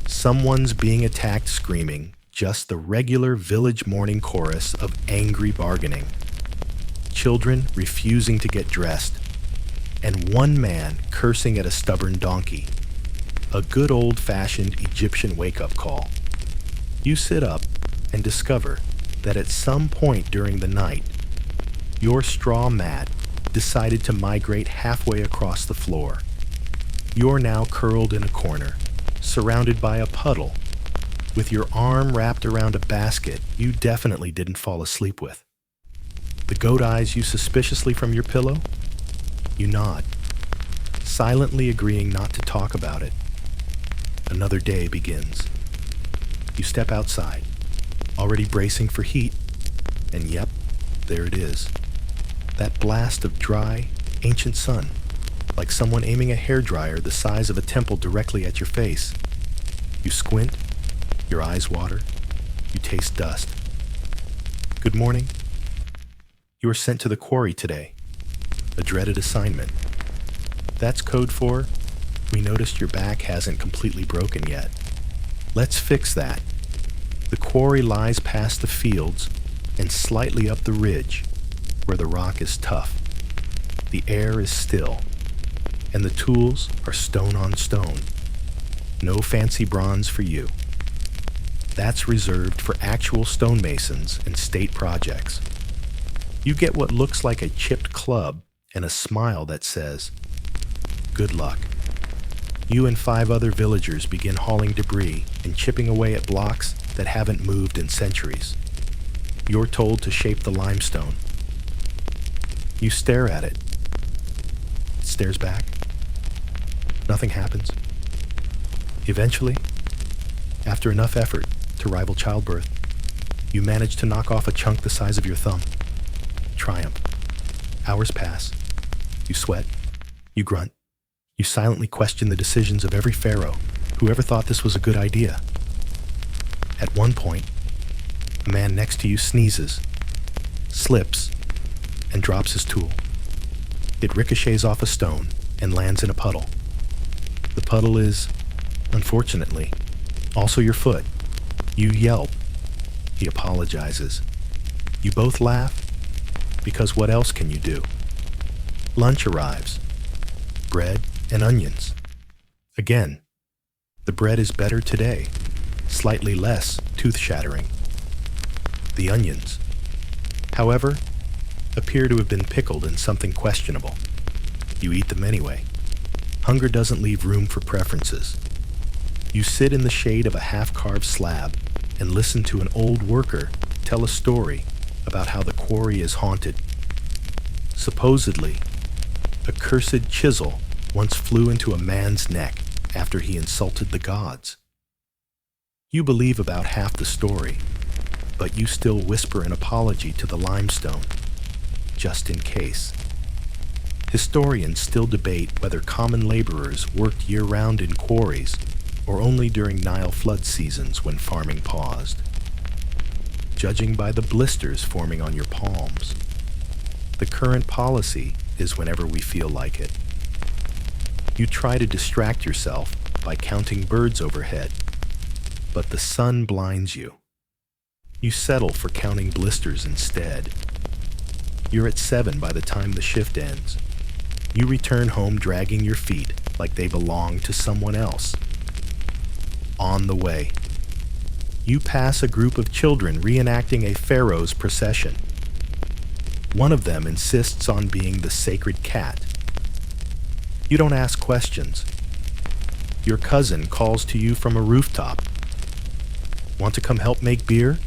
S1: Someone's being attacked screaming, just the regular village morning chorus of angry bargaining. children refusing to get dressed, and one man cursing at a stubborn donkey. A good old-fashioned Egyptian wake-up call. You sit up and discover that at some point during the night, your straw mat decided to migrate halfway across the floor. You're now curled in a corner, surrounded by a puddle, with your arm wrapped around a basket you definitely didn't fall asleep with. The goat eyes you suspiciously from your pillow? You nod, silently agreeing not to talk about it. Another day begins. You step outside, already bracing for heat, and yep, there it is. That blast of dry, ancient sun, like someone aiming a hairdryer the size of a temple directly at your face. You squint, your eyes water, you taste dust. Good morning. You are sent to the quarry today, a dreaded assignment. That's code for, we noticed your back hasn't completely broken yet. Let's fix that. The quarry lies past the fields and slightly up the ridge, where the rock is tough. The air is still, and the tools are stone on stone. No fancy bronze for you. That's reserved for actual stonemasons and state projects. You get what looks like a chipped club and a smile that says, "Good luck." You and 5 other villagers begin hauling debris and chipping away at blocks that haven't moved in centuries. You're told to shape the limestone. You stare at it. It stares back. Nothing happens. Eventually, after enough effort to rival childbirth, you manage to knock off a chunk the size of your thumb. Triumph. Hours pass. You sweat. You grunt. You silently question the decisions of every pharaoh who ever thought this was a good idea. At one point, a man next to you sneezes, slips, and drops his tool. It ricochets off a stone and lands in a puddle. The puddle is, unfortunately, also your foot. You yelp. He apologizes. You both laugh, because what else can you do? Lunch arrives. Bread and onions. Again, the bread is better today, slightly less tooth-shattering. The onions, however, appear to have been pickled in something questionable. You eat them anyway. Hunger doesn't leave room for preferences. You sit in the shade of a half-carved slab and listen to an old worker tell a story about how the quarry is haunted. Supposedly, a cursed chisel once flew into a man's neck after he insulted the gods. You believe about half the story, but you still whisper an apology to the limestone, just in case. Historians still debate whether common laborers worked year-round in quarries or only during Nile flood seasons when farming paused. Judging by the blisters forming on your palms, the current policy is whenever we feel like it. You try to distract yourself by counting birds overhead, but the sun blinds you. You settle for counting blisters instead. You're at 7 by the time the shift ends. You return home dragging your feet like they belong to someone else. On the way, you pass a group of children reenacting a pharaoh's procession. One of them insists on being the sacred cat. You don't ask questions. Your cousin calls to you from a rooftop. Want to come help make beer?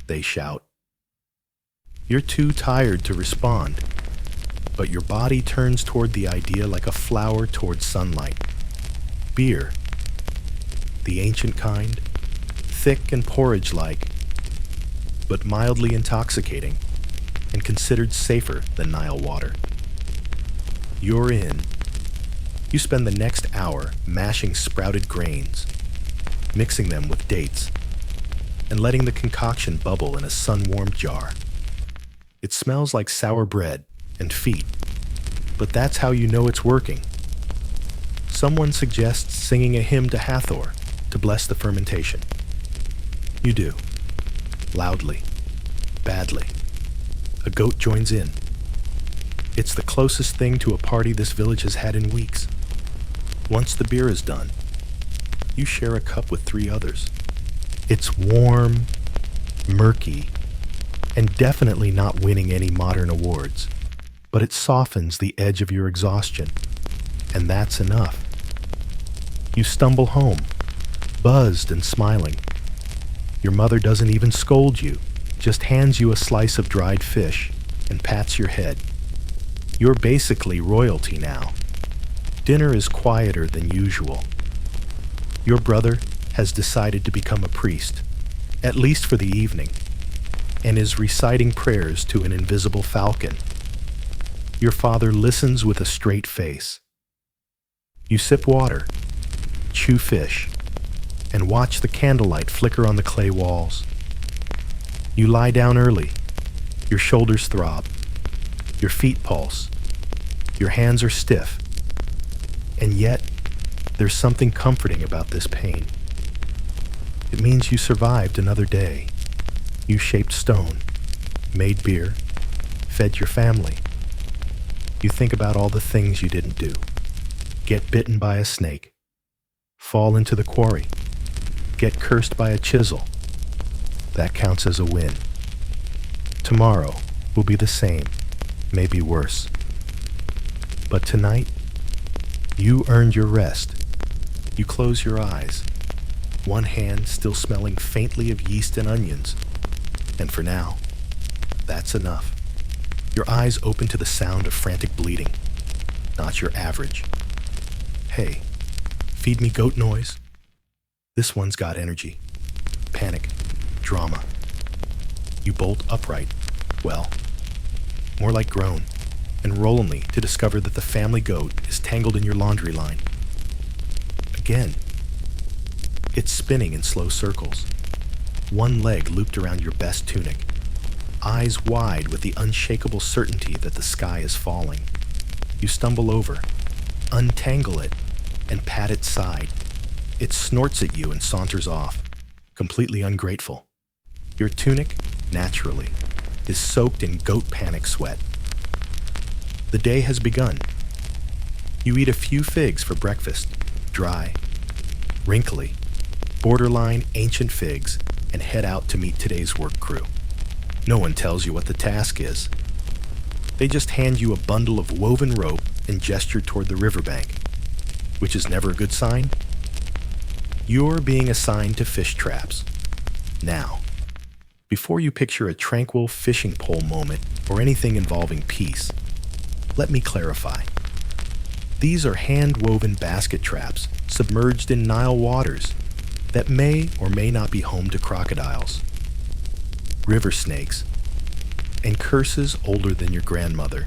S1: They shout. You're too tired to respond, but your body turns toward the idea like a flower toward sunlight. Beer. The ancient kind, thick and porridge-like, but mildly intoxicating and considered safer than Nile water. You're in. You spend the next hour mashing sprouted grains, mixing them with dates, and letting the concoction bubble in a sun-warmed jar. It smells like sour bread and feet, but that's how you know it's working. Someone suggests singing a hymn to Hathor to bless the fermentation. You do. Loudly. Badly. A goat joins in. It's the closest thing to a party this village has had in weeks. Once the beer is done, you share a cup with 3 others. It's warm, murky, and definitely not winning any modern awards, but it softens the edge of your exhaustion, and that's enough. You stumble home, buzzed and smiling. Your mother doesn't even scold you, just hands you a slice of dried fish and pats your head. You're basically royalty now. Dinner is quieter than usual. Your brother has decided to become a priest, at least for the evening, and is reciting prayers to an invisible falcon. Your father listens with a straight face. You sip water, chew fish, and watch the candlelight flicker on the clay walls. You lie down early. Your shoulders throb. Your feet pulse. Your hands are stiff. And yet, there's something comforting about this pain. It means you survived another day. You shaped stone, made beer, fed your family. You think about all the things you didn't do. Get bitten by a snake. Fall into the quarry. Get cursed by a chisel. That counts as a win. Tomorrow will be the same, maybe worse. But tonight, you earned your rest. You close your eyes, one hand still smelling faintly of yeast and onions. And for now, that's enough. Your eyes open to the sound of frantic bleeding, not your average. Hey, feed me goat noise. This one's got energy, panic, drama. You bolt upright, well, more like groan, and roll only to discover that the family goat is tangled in your laundry line. Again, it's spinning in slow circles, one leg looped around your best tunic, eyes wide with the unshakable certainty that the sky is falling. You stumble over, untangle it, and pat its side. It snorts at you and saunters off, completely ungrateful. Your tunic, naturally, is soaked in goat panic sweat. The day has begun. You eat a few figs for breakfast, dry, wrinkly, borderline ancient figs, and head out to meet today's work crew. No one tells you what the task is. They just hand you a bundle of woven rope and gesture toward the riverbank, which is never a good sign. You're being assigned to fish traps. Now, before you picture a tranquil fishing pole moment or anything involving peace, let me clarify. These are hand-woven basket traps submerged in Nile waters that may or may not be home to crocodiles, river snakes, and curses older than your grandmother.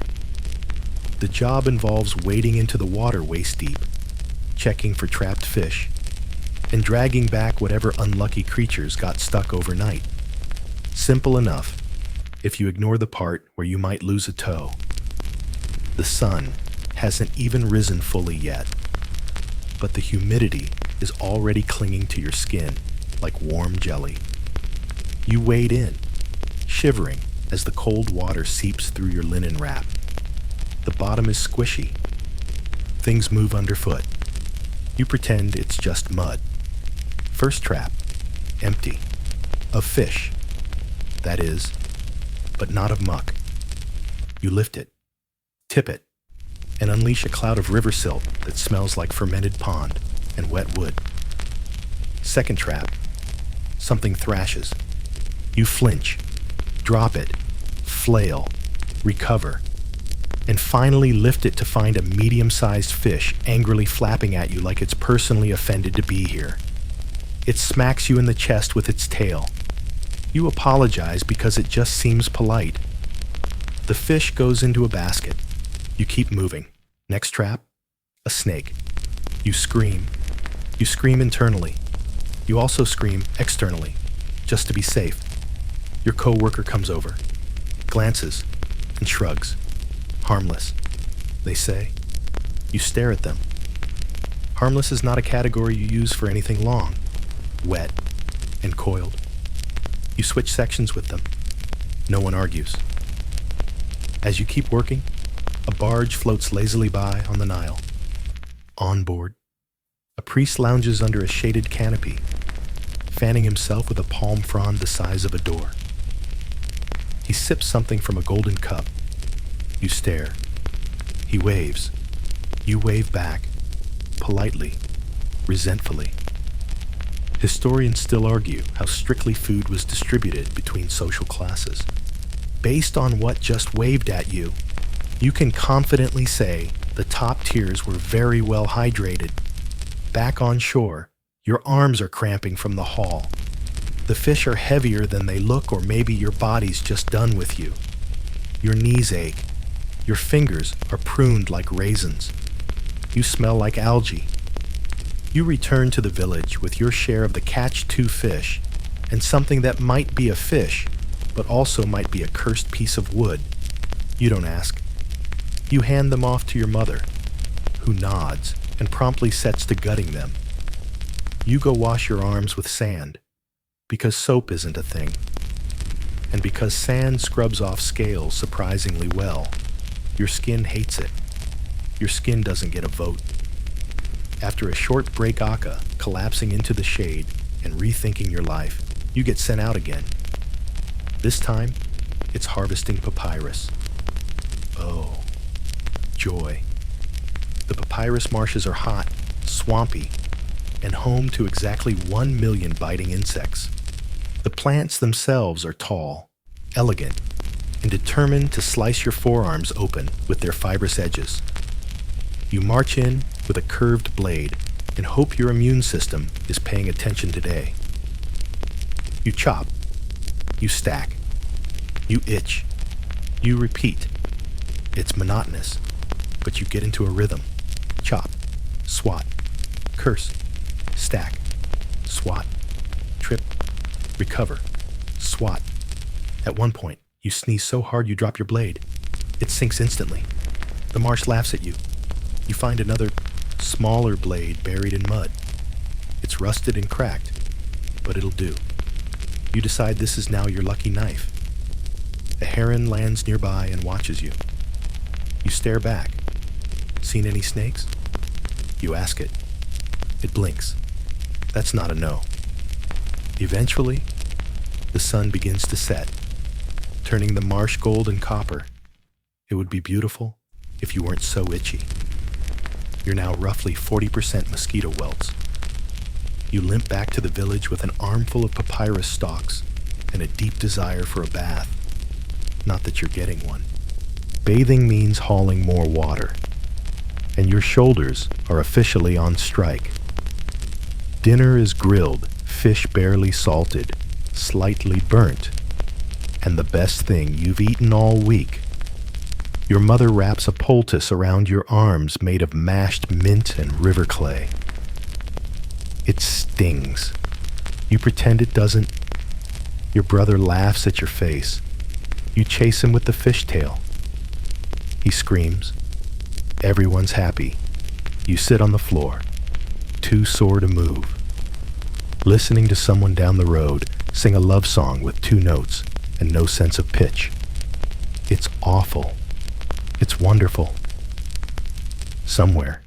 S1: The job involves wading into the water waist-deep, checking for trapped fish, and dragging back whatever unlucky creatures got stuck overnight. Simple enough, if you ignore the part where you might lose a toe. The sun hasn't even risen fully yet, but the humidity is already clinging to your skin like warm jelly. You wade in, shivering as the cold water seeps through your linen wrap. The bottom is squishy. Things move underfoot. You pretend it's just mud. First trap, empty. Of fish, that is, but not of muck. You lift it, tip it, and unleash a cloud of river silt that smells like fermented pond and wet wood. Second trap, something thrashes. You flinch, drop it, flail, recover, and finally lift it to find a medium-sized fish angrily flapping at you like it's personally offended to be here. It smacks you in the chest with its tail. You apologize because it just seems polite. The fish goes into a basket. You keep moving. Next trap, a snake. You scream. You scream internally. You also scream externally, just to be safe. Your coworker comes over, glances, and shrugs. Harmless, they say. You stare at them. Harmless is not a category you use for anything long, wet, and coiled. You switch sections with them. No one argues. As you keep working, a A barge floats lazily by on the Nile. On board, a priest lounges under a shaded canopy, fanning himself with a palm frond the size of a door. He sips something from a golden cup. You stare. He waves. You wave back, politely, resentfully. Historians still argue how strictly food was distributed between social classes. Based on what just waved at you, you can confidently say the top tiers were very well hydrated. Back on shore, your arms are cramping from the haul. The fish are heavier than they look, or maybe your body's just done with you. Your knees ache. Your fingers are pruned like raisins. You smell like algae. You return to the village with your share of the catch-two fish and something that might be a fish, but also might be a cursed piece of wood. You don't ask. You hand them off to your mother, who nods and promptly sets to gutting them. You go wash your arms with sand, because soap isn't a thing, and because sand scrubs off scales surprisingly well. Your skin hates it. Your skin doesn't get a vote. After a short break-aka, collapsing into the shade and rethinking your life, you get sent out again. This time, it's harvesting papyrus. Oh, joy. The papyrus marshes are hot, swampy, and home to exactly 1 million biting insects. The plants themselves are tall, elegant, and determined to slice your forearms open with their fibrous edges. You march in with a curved blade and hope your immune system is paying attention today. You chop. You stack. You itch. You repeat. It's monotonous, but you get into a rhythm. Chop. Swat. Curse. Stack. Swat. Trip. Recover. Swat. At one point, you sneeze so hard you drop your blade. It sinks instantly. The marsh laughs at you. You find another, smaller blade buried in mud. It's rusted and cracked, but it'll do. You decide this is now your lucky knife. A heron lands nearby and watches you. You stare back. Seen any snakes? You ask it. It blinks. That's not a no. Eventually, the sun begins to set, turning the marsh gold and copper. It would be beautiful if you weren't so itchy. You're now roughly 40% mosquito welts. You limp back to the village with an armful of papyrus stalks and a deep desire for a bath. Not that you're getting one. Bathing means hauling more water, and your shoulders are officially on strike. Dinner is grilled, fish barely salted, slightly burnt, and the best thing you've eaten all week. Your mother wraps a poultice around your arms made of mashed mint and river clay. It stings. You pretend it doesn't. Your brother laughs at your face. You chase him with the fishtail. He screams. Everyone's happy. You sit on the floor, too sore to move, listening to someone down the road sing a love song with 2 notes and no sense of pitch. It's awful. It's wonderful. Somewhere,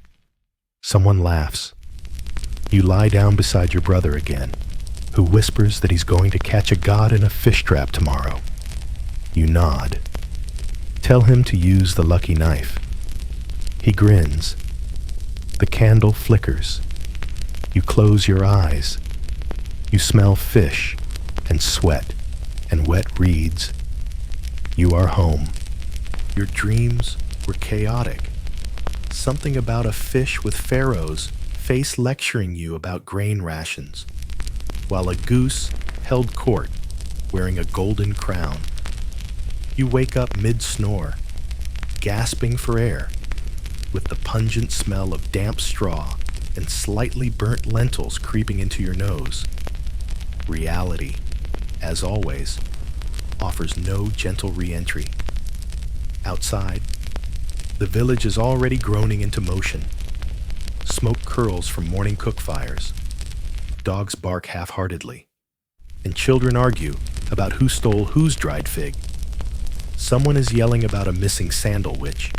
S1: someone laughs. You lie down beside your brother again, who whispers that he's going to catch a god in a fish trap tomorrow. You nod. Tell him to use the lucky knife. He grins. The candle flickers. You close your eyes. You smell fish and sweat and wet reeds. You are home. Your dreams were chaotic. Something about a fish with pharaohs face lecturing you about grain rations, while a goose held court wearing a golden crown. You wake up mid-snore, gasping for air, with the pungent smell of damp straw and slightly burnt lentils creeping into your nose. Reality, as always, offers no gentle re-entry. Outside, the village is already groaning into motion. Smoke curls from morning cook fires. Dogs bark half-heartedly. And children argue about who stole whose dried fig. Someone is yelling about a missing sandal witch.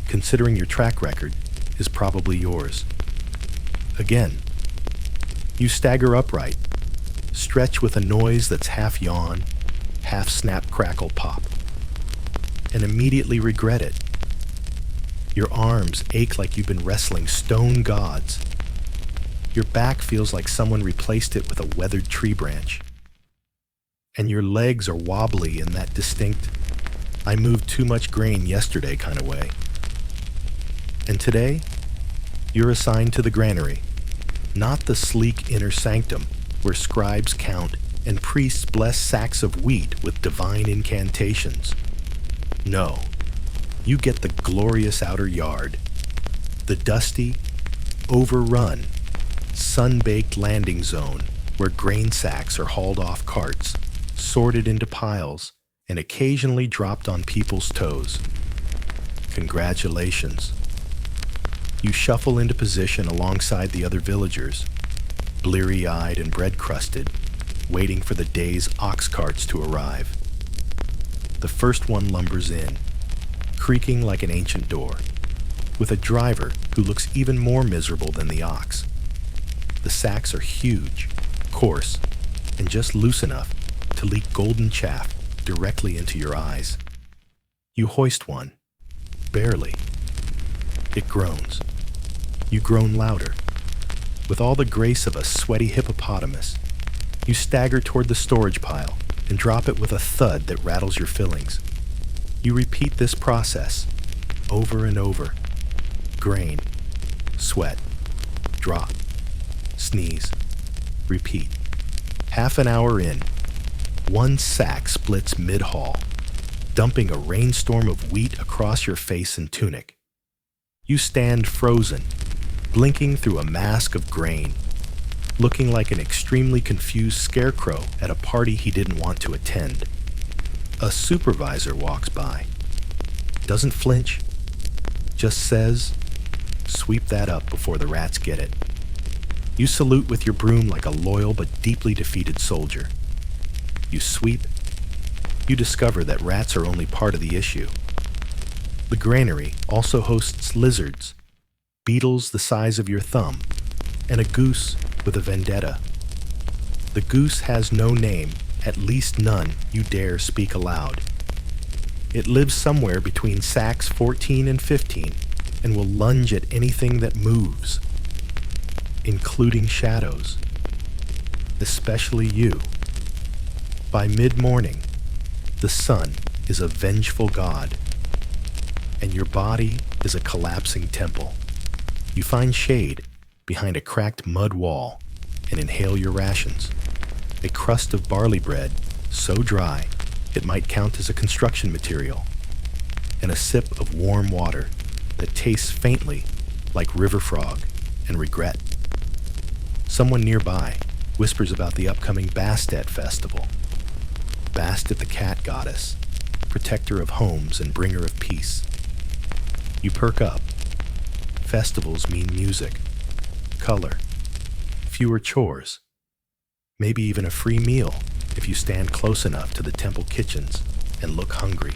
S1: considering your track record, is probably yours. Again, you stagger upright, stretch with a noise that's half yawn, half snap crackle pop, and immediately regret it. Your arms ache like you've been wrestling stone gods. Your back feels like someone replaced it with a weathered tree branch. And your legs are wobbly in that distinct, I moved too much grain yesterday kind of way. And today, you're assigned to the granary, not the sleek inner sanctum where scribes count and priests bless sacks of wheat with divine incantations. No, you get the glorious outer yard, the dusty, overrun, sun-baked landing zone where grain sacks are hauled off carts, sorted into piles, and occasionally dropped on people's toes. Congratulations. You shuffle into position alongside the other villagers, bleary-eyed and bread-crusted, waiting for the day's ox carts to arrive. The first one lumbers in, creaking like an ancient door, with a driver who looks even more miserable than the ox. The sacks are huge, coarse, and just loose enough to leak golden chaff directly into your eyes. You hoist one, barely. It groans. You groan louder. With all the grace of a sweaty hippopotamus, you stagger toward the storage pile and drop it with a thud that rattles your fillings. You repeat this process over and over. Grain, sweat, drop, sneeze, repeat. Half an hour in, one sack splits mid-haul, dumping a rainstorm of wheat across your face and tunic. You stand frozen, blinking through a mask of grain, looking like an extremely confused scarecrow at a party he didn't want to attend. A supervisor walks by, doesn't flinch, just says, "Sweep that up before the rats get it." You salute with your broom like a loyal but deeply defeated soldier. You sweep. You discover that rats are only part of the issue. The granary also hosts lizards, beetles the size of your thumb, and a goose with a vendetta. The goose has no name, at least none you dare speak aloud. It lives somewhere between sacks 14 and 15 and will lunge at anything that moves, including shadows, especially you. By mid-morning, the sun is a vengeful god, and your body is a collapsing temple. You find shade behind a cracked mud wall and inhale your rations, a crust of barley bread so dry it might count as a construction material, and a sip of warm water that tastes faintly like river frog and regret. Someone nearby whispers about the upcoming Bastet festival. Bastet the cat goddess, protector of homes and bringer of peace. You perk up. Festivals mean music, color, fewer chores, maybe even a free meal if you stand close enough to the temple kitchens and look hungry.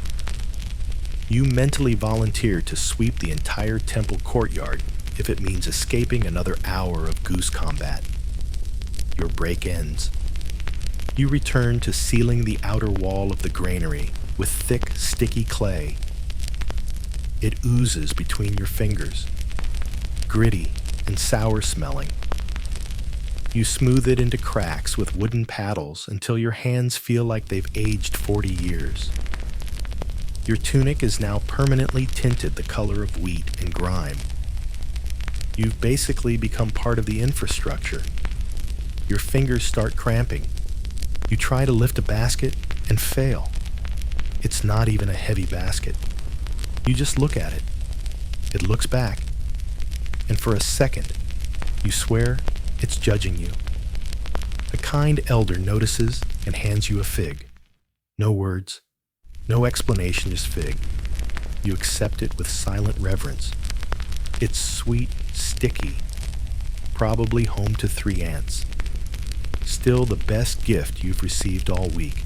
S1: You mentally volunteer to sweep the entire temple courtyard if it means escaping another hour of goose combat. Your break ends. You return to sealing the outer wall of the granary with thick, sticky clay. It oozes between your fingers, gritty and sour smelling. You smooth it into cracks with wooden paddles until your hands feel like they've aged 40 years. Your tunic is now permanently tinted the color of wheat and grime. You've basically become part of the infrastructure. Your fingers start cramping. You try to lift a basket and fail. It's not even a heavy basket. You just look at it. It looks back. And for a second, you swear it's judging you. A kind elder notices and hands you a fig. No words, no explanation, just fig. You accept it with silent reverence. It's sweet, sticky, probably home to 3 ants. Still the best gift you've received all week.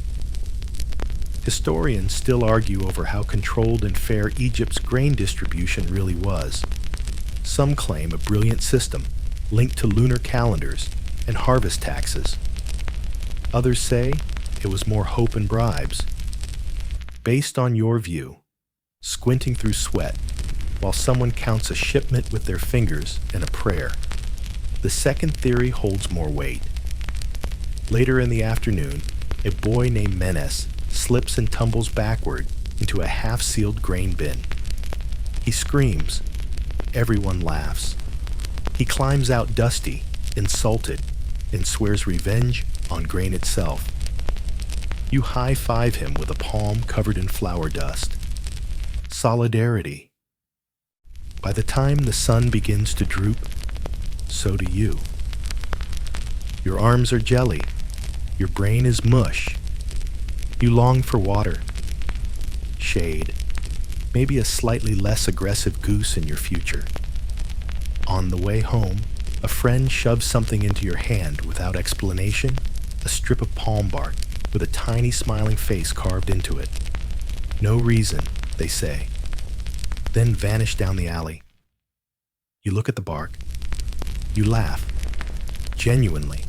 S1: Historians still argue over how controlled and fair Egypt's grain distribution really was. Some claim a brilliant system linked to lunar calendars and harvest taxes. Others say it was more hope and bribes. Based on your view, squinting through sweat while someone counts a shipment with their fingers and a prayer, the second theory holds more weight. Later in the afternoon, a boy named Menes slips and tumbles backward into a half-sealed grain bin. He screams. Everyone laughs. He climbs out dusty, insulted, and swears revenge on grain itself. You high-five him with a palm covered in flour dust. Solidarity. By the time the sun begins to droop, so do you. Your arms are jelly. Your brain is mush. You long for water, shade, maybe a slightly less aggressive goose in your future. On the way home, a friend shoves something into your hand without explanation, a strip of palm bark with a tiny smiling face carved into it. No reason, they say. Then vanish down the alley. You look at the bark. You laugh. Genuinely.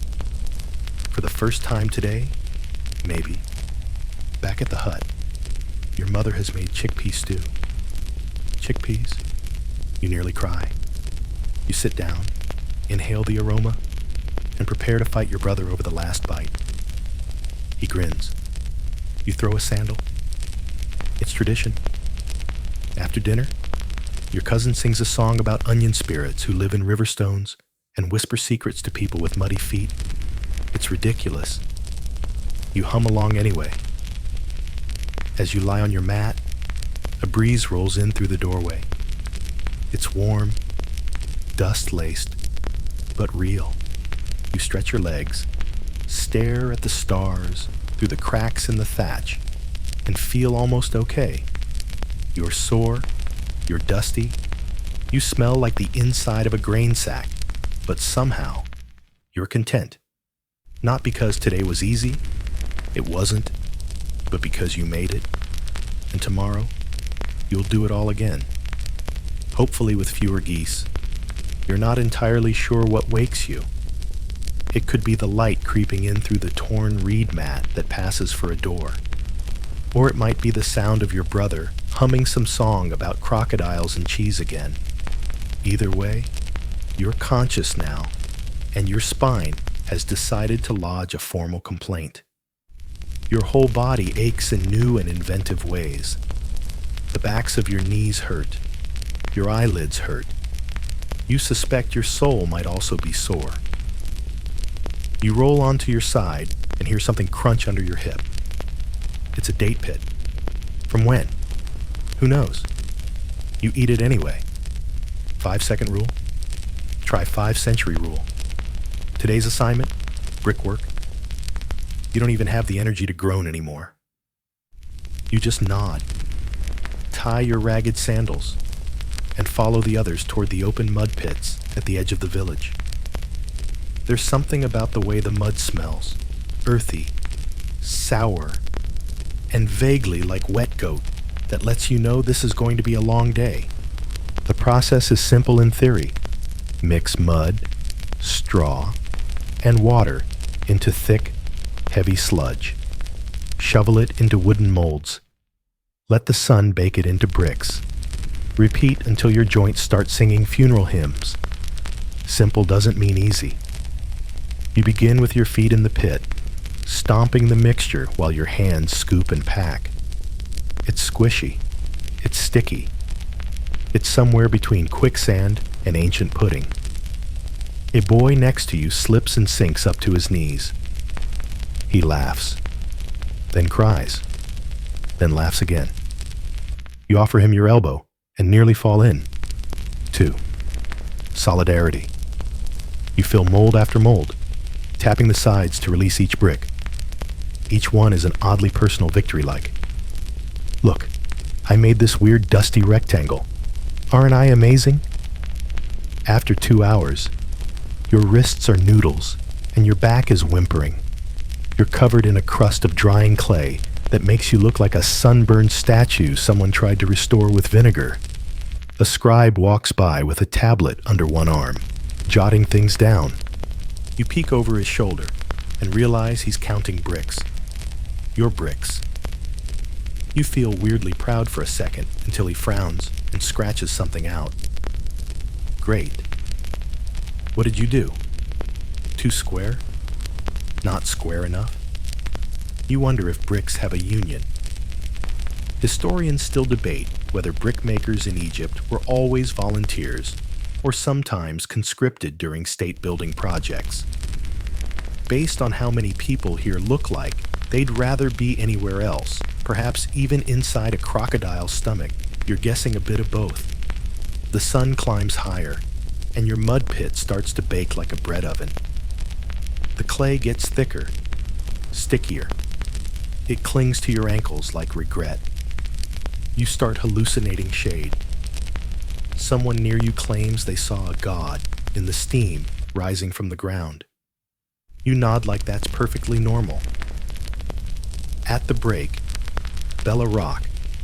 S1: For the first time today, maybe. Back at the hut, your mother has made chickpea stew. Chickpeas? You nearly cry. You sit down, inhale the aroma, and prepare to fight your brother over the last bite. He grins. You throw a sandal. It's tradition. After dinner, your cousin sings a song about onion spirits who live in river stones and whisper secrets to people with muddy feet. It's ridiculous. You hum along anyway. As you lie on your mat, a breeze rolls in through the doorway. It's warm, dust-laced, but real. You stretch your legs, stare at the stars through the cracks in the thatch, and feel almost okay. You're sore, you're dusty, you smell like the inside of a grain sack, but somehow, you're content. Not because today was easy, it wasn't, but because you made it, and tomorrow, you'll do it all again. Hopefully with fewer geese. You're not entirely sure what wakes you. It could be the light creeping in through the torn reed mat that passes for a door. Or it might be the sound of your brother humming some song about crocodiles and cheese again. Either way, you're conscious now, and your spine has decided to lodge a formal complaint. Your whole body aches in new and inventive ways. The backs of your knees hurt. Your eyelids hurt. You suspect your soul might also be sore. You roll onto your side and hear something crunch under your hip. It's a date pit. From when? Who knows? You eat it anyway. 5-second rule. Try 5-century rule. Today's assignment, brickwork. You don't even have the energy to groan anymore. You just nod. Tie your ragged sandals and follow the others toward the open mud pits at the edge of the village. There's something about the way the mud smells, earthy, sour, and vaguely like wet goat that lets you know this is going to be a long day. The process is simple in theory. Mix mud, straw, and water into thick, heavy sludge. Shovel it into wooden molds. Let the sun bake it into bricks. Repeat until your joints start singing funeral hymns. Simple doesn't mean easy. You begin with your feet in the pit, stomping the mixture while your hands scoop and pack. It's squishy. It's sticky. It's somewhere between quicksand and ancient pudding. A boy next to you slips and sinks up to his knees. He laughs, then cries, then laughs again. You offer him your elbow and nearly fall in. 2. Solidarity. You fill mold after mold, tapping the sides to release each brick. Each one is an oddly personal victory like. Look, I made this weird dusty rectangle. Aren't I amazing? After 2 hours, your wrists are noodles and your back is whimpering. You're covered in a crust of drying clay that makes you look like a sunburned statue someone tried to restore with vinegar. A scribe walks by with a tablet under one arm, jotting things down. You peek over his shoulder and realize he's counting bricks. Your bricks. You feel weirdly proud for a second until he frowns and scratches something out. Great. What did you do? Too square? Not square enough? You wonder if bricks have a union. Historians still debate whether brickmakers in Egypt were always volunteers or sometimes conscripted during state-building projects. Based on how many people here look like, they'd rather be anywhere else, perhaps even inside a crocodile's stomach. You're guessing a bit of both. The sun climbs higher, and your mud pit starts to bake like a bread oven. The clay gets thicker, stickier. It clings to your ankles like regret. You start hallucinating shade. Someone near you claims they saw a god in the steam rising from the ground. You nod like that's perfectly normal. At the break, Bella Rock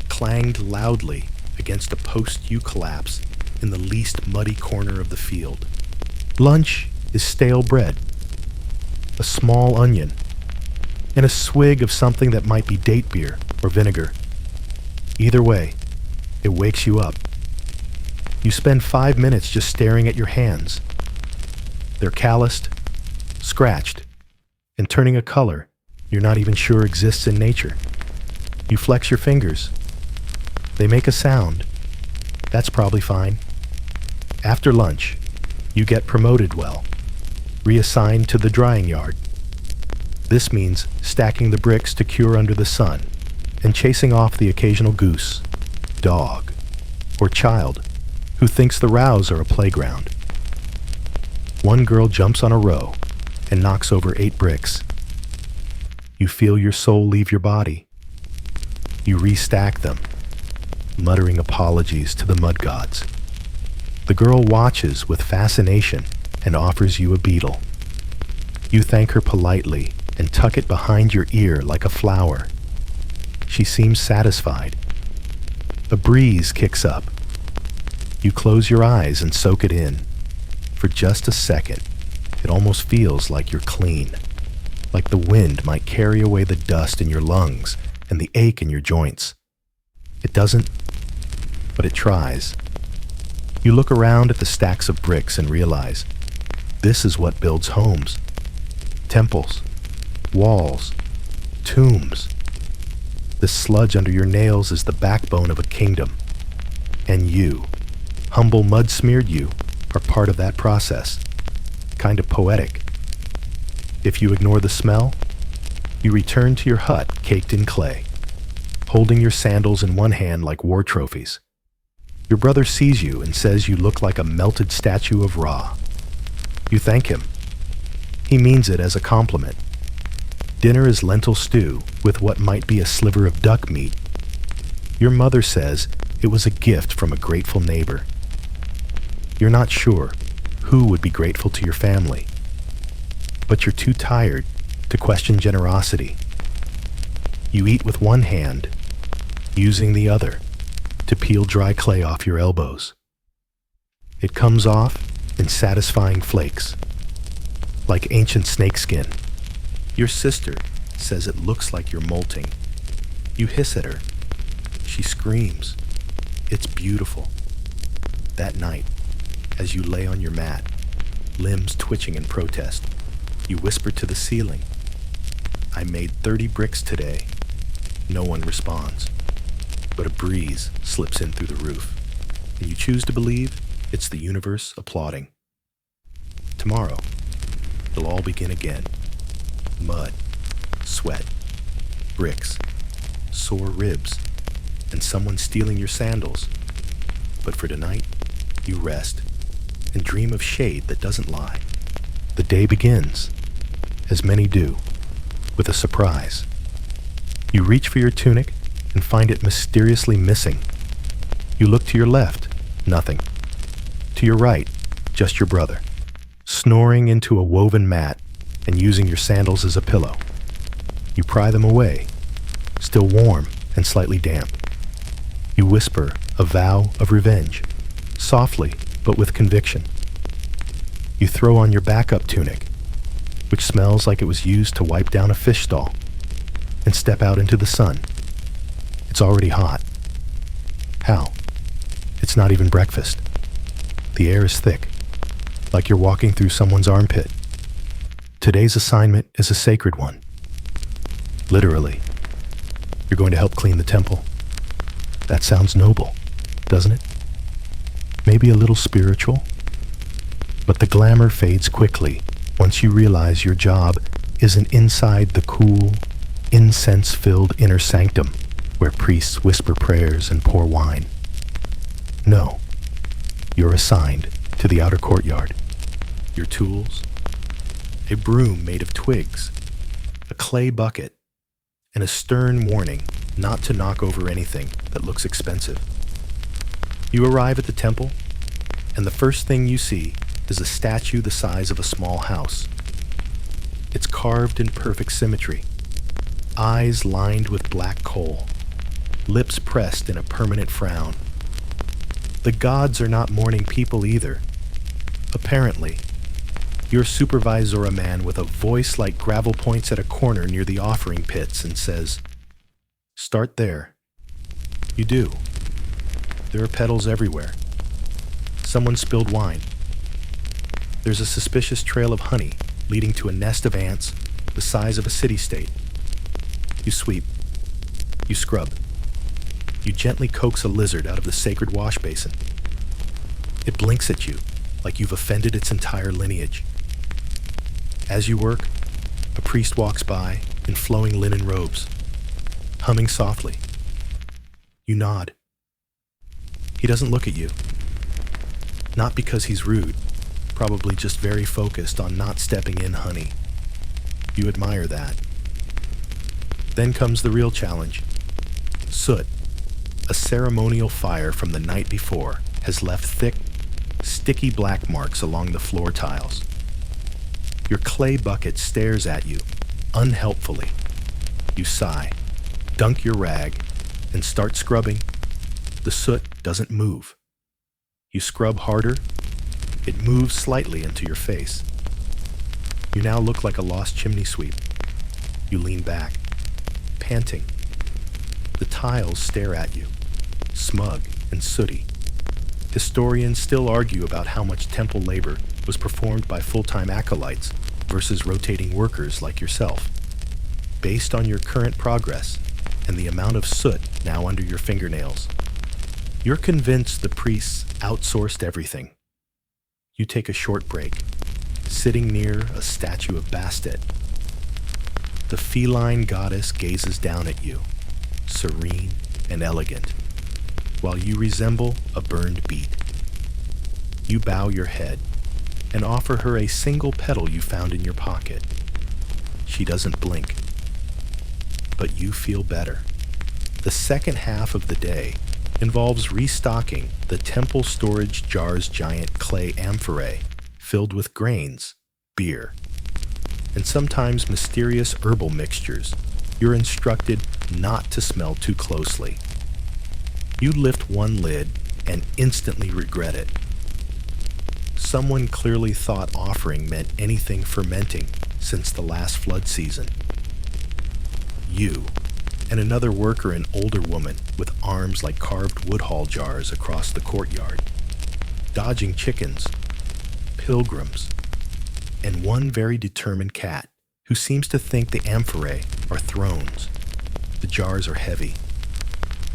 S1: clanged loudly against a post you collapse in the least muddy corner of the field. Lunch is stale bread, a small onion, and a swig of something that might be date beer or vinegar. Either way, it wakes you up. You spend 5 minutes just staring at your hands. They're calloused, scratched, and turning a color you're not even sure exists in nature. You flex your fingers. They make a sound. That's probably fine. After lunch, you get promoted well, reassigned to the drying yard. This means stacking the bricks to cure under the sun and chasing off the occasional goose, dog, or child who thinks the rows are a playground. One girl jumps on a row and knocks over 8 bricks. You feel your soul leave your body. You restack them, muttering apologies to the mud gods. The girl watches with fascination and offers you a beetle. You thank her politely and tuck it behind your ear like a flower. She seems satisfied. A breeze kicks up. You close your eyes and soak it in. For just a second, it almost feels like you're clean, like the wind might carry away the dust in your lungs and the ache in your joints. It doesn't, but it tries. You look around at the stacks of bricks and realize this is what builds homes, temples, walls, tombs. The sludge under your nails is the backbone of a kingdom. And you, humble mud-smeared you, are part of that process. Kind of poetic. If you ignore the smell, you return to your hut caked in clay, holding your sandals in one hand like war trophies. Your brother sees you and says you look like a melted statue of Ra. You thank him. He means it as a compliment. Dinner is lentil stew with what might be a sliver of duck meat. Your mother says it was a gift from a grateful neighbor. You're not sure who would be grateful to your family, but you're too tired to question generosity. You eat with one hand, using the other to peel dry clay off your elbows. It comes off in satisfying flakes, like ancient snakeskin. Your sister says it looks like you're molting. You hiss at her. She screams. It's beautiful. That night, as you lay on your mat, limbs twitching in protest, you whisper to the ceiling, "I made 30 bricks today." No one responds, but a breeze slips in through the roof, and you choose to believe it's the universe applauding. Tomorrow, it'll all begin again. Mud, sweat, bricks, sore ribs, and someone stealing your sandals. But for tonight, you rest and dream of shade that doesn't lie. The day begins, as many do, with a surprise. You reach for your tunic and find it mysteriously missing. You look to your left, nothing. To your right, just your brother, snoring into a woven mat and using your sandals as a pillow. You pry them away, still warm and slightly damp. You whisper a vow of revenge, softly but with conviction. You throw on your backup tunic, which smells like it was used to wipe down a fish stall, and step out into the sun. It's already hot. How? It's not even breakfast. The air is thick, like you're walking through someone's armpit. Today's assignment is a sacred one. Literally. You're going to help clean the temple. That sounds noble, doesn't it? Maybe a little spiritual? But the glamour fades quickly once you realize your job isn't inside the cool, incense-filled inner sanctum where priests whisper prayers and pour wine. No, you're assigned to the outer courtyard. Your tools? A broom made of twigs, a clay bucket, and a stern warning not to knock over anything that looks expensive. You arrive at the temple, and the first thing you see is a statue the size of a small house. It's carved in perfect symmetry, eyes lined with black coal, lips pressed in a permanent frown. The gods are not mourning people either. Apparently, your supervisor, a man with a voice like gravel points at a corner near the offering pits, and says, "Start there." You do. There are petals everywhere. Someone spilled wine. There's a suspicious trail of honey leading to a nest of ants the size of a city-state. You sweep. You scrub. You gently coax a lizard out of the sacred wash basin. It blinks at you like you've offended its entire lineage. As you work, a priest walks by in flowing linen robes, humming softly. You nod. He doesn't look at you. Not because he's rude, probably just very focused on not stepping in honey. You admire that. Then comes the real challenge. Soot, a ceremonial fire from the night before, has left thick, sticky black marks along the floor tiles. Your clay bucket stares at you, unhelpfully. You sigh, dunk your rag, and start scrubbing. The soot doesn't move. You scrub harder. It moves slightly into your face. You now look like a lost chimney sweep. You lean back, panting. The tiles stare at you, smug and sooty. Historians still argue about how much temple labor was performed by full-time acolytes versus rotating workers like yourself. Based on your current progress and the amount of soot now under your fingernails, you're convinced the priests outsourced everything. You take a short break, sitting near a statue of Bastet. The feline goddess gazes down at you, serene and elegant, while you resemble a burned beet. You bow your head and offer her a single petal you found in your pocket. She doesn't blink, but you feel better. The second half of the day involves restocking the temple storage jar's giant clay amphorae filled with grains, beer, and sometimes mysterious herbal mixtures you're instructed not to smell too closely. You lift one lid and instantly regret it. Someone clearly thought offering meant anything fermenting since the last flood season. You and another worker, an older woman with arms like carved woodhall jars across the courtyard, dodging chickens, pilgrims, and one very determined cat who seems to think the amphorae are thrones. The jars are heavy.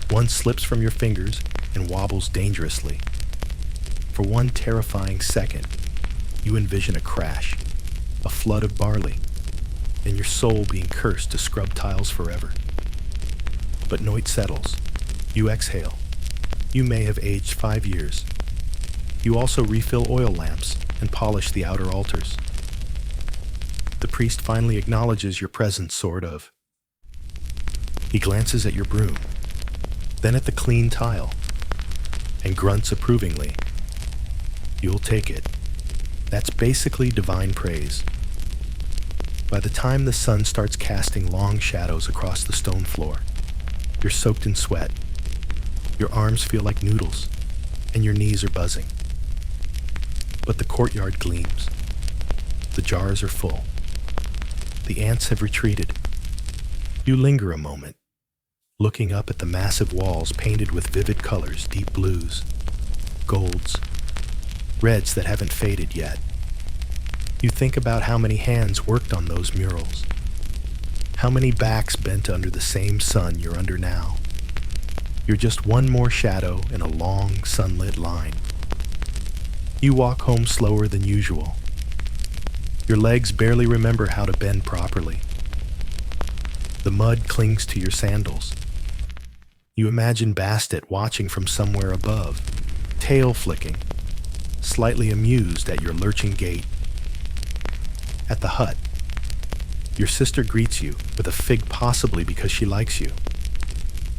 S1: One slips from your fingers and wobbles dangerously. For one terrifying second, you envision a crash, a flood of barley, and your soul being cursed to scrub tiles forever. But night settles. You exhale. You may have aged 5 years. You also refill oil lamps and polish the outer altars. The priest finally acknowledges your presence, sort of. He glances at your broom, then at the clean tile, and grunts approvingly. You'll take it. That's basically divine praise. By the time the sun starts casting long shadows across the stone floor, You're soaked in sweat. Your arms feel like noodles, and your knees are buzzing. But the courtyard gleams. The jars are full. The ants have retreated. You linger a moment, looking up at the massive walls painted with vivid colors, deep blues, golds, reds that haven't faded yet. You think about how many hands worked on those murals, how many backs bent under the same sun you're under now. You're just one more shadow in a long, sunlit line. You walk home slower than usual. Your legs barely remember how to bend properly. The mud clings to your sandals. You imagine Bastet watching from somewhere above, tail flicking, slightly amused at your lurching gait. At the hut, your sister greets you with a fig, possibly because she likes you,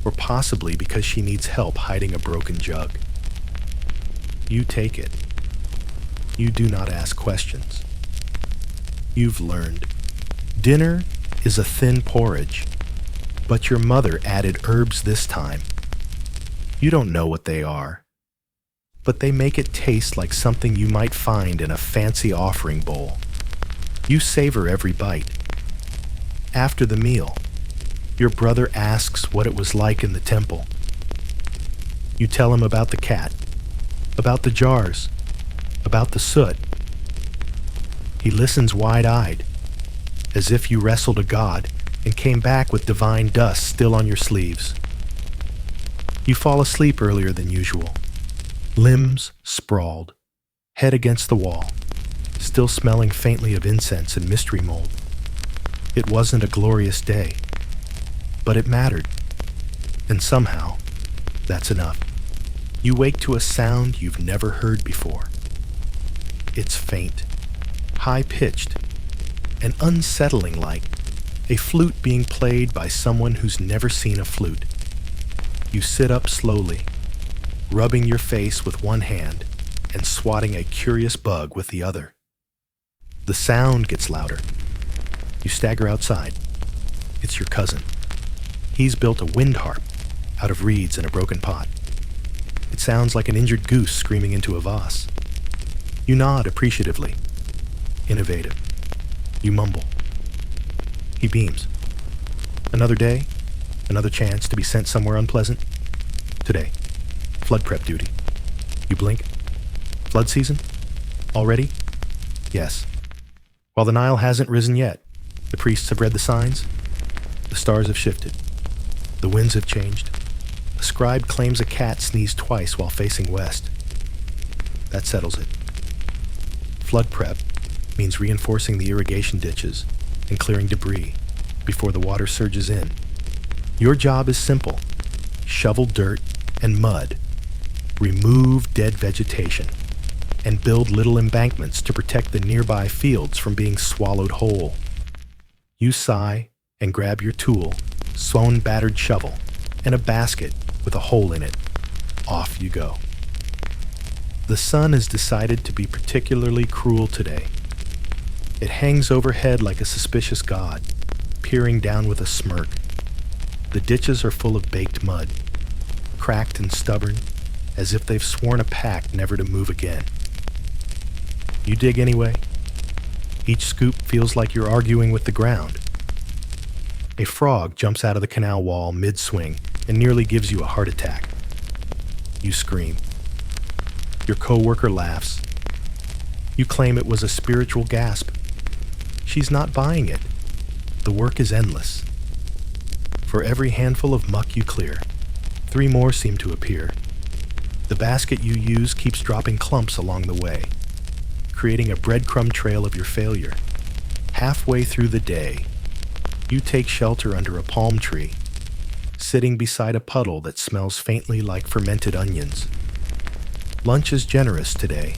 S1: or possibly because she needs help hiding a broken jug. You take it. You do not ask questions. You've learned. Dinner is a thin porridge, but your mother added herbs this time. You don't know what they are, but they make it taste like something you might find in a fancy offering bowl. You savor every bite. After the meal, your brother asks what it was like in the temple. You tell him about the cat, about the jars, about the soot. He listens wide-eyed, as if you wrestled a god and came back with divine dust still on your sleeves. You fall asleep earlier than usual, limbs sprawled, head against the wall, still smelling faintly of incense and mystery mold. It wasn't a glorious day, but it mattered, and somehow, that's enough. You wake to a sound you've never heard before. It's faint, high-pitched, and unsettling, like a flute being played by someone who's never seen a flute. You sit up slowly, rubbing your face with one hand and swatting a curious bug with the other. The sound gets louder. You stagger outside. It's your cousin. He's built a wind harp out of reeds and a broken pot. It sounds like an injured goose screaming into a vase. You nod appreciatively. Innovative. You mumble. He beams. Another day, another chance to be sent somewhere unpleasant. Today, flood prep duty. You blink. Flood season? Already? Yes. While the Nile hasn't risen yet, the priests have read the signs. The stars have shifted. The winds have changed. A scribe claims a cat sneezed twice while facing west. That settles it. Flood prep means reinforcing the irrigation ditches and clearing debris before the water surges in. Your job is simple. Shovel dirt and mud, remove dead vegetation, and build little embankments to protect the nearby fields from being swallowed whole. You sigh and grab your tool, sewn battered shovel, and a basket with a hole in it. Off you go. The sun has decided to be particularly cruel today. It hangs overhead like a suspicious god, peering down with a smirk. The ditches are full of baked mud, cracked and stubborn, as if they've sworn a pact never to move again. You dig anyway. Each scoop feels like you're arguing with the ground. A frog jumps out of the canal wall mid-swing and nearly gives you a heart attack. You scream. Your coworker laughs. You claim it was a spiritual gasp. She's not buying it. The work is endless. For every handful of muck you clear, 3 more seem to appear. The basket you use keeps dropping clumps along the way, creating a breadcrumb trail of your failure. Halfway through the day, you take shelter under a palm tree, sitting beside a puddle that smells faintly like fermented onions. Lunch is generous today.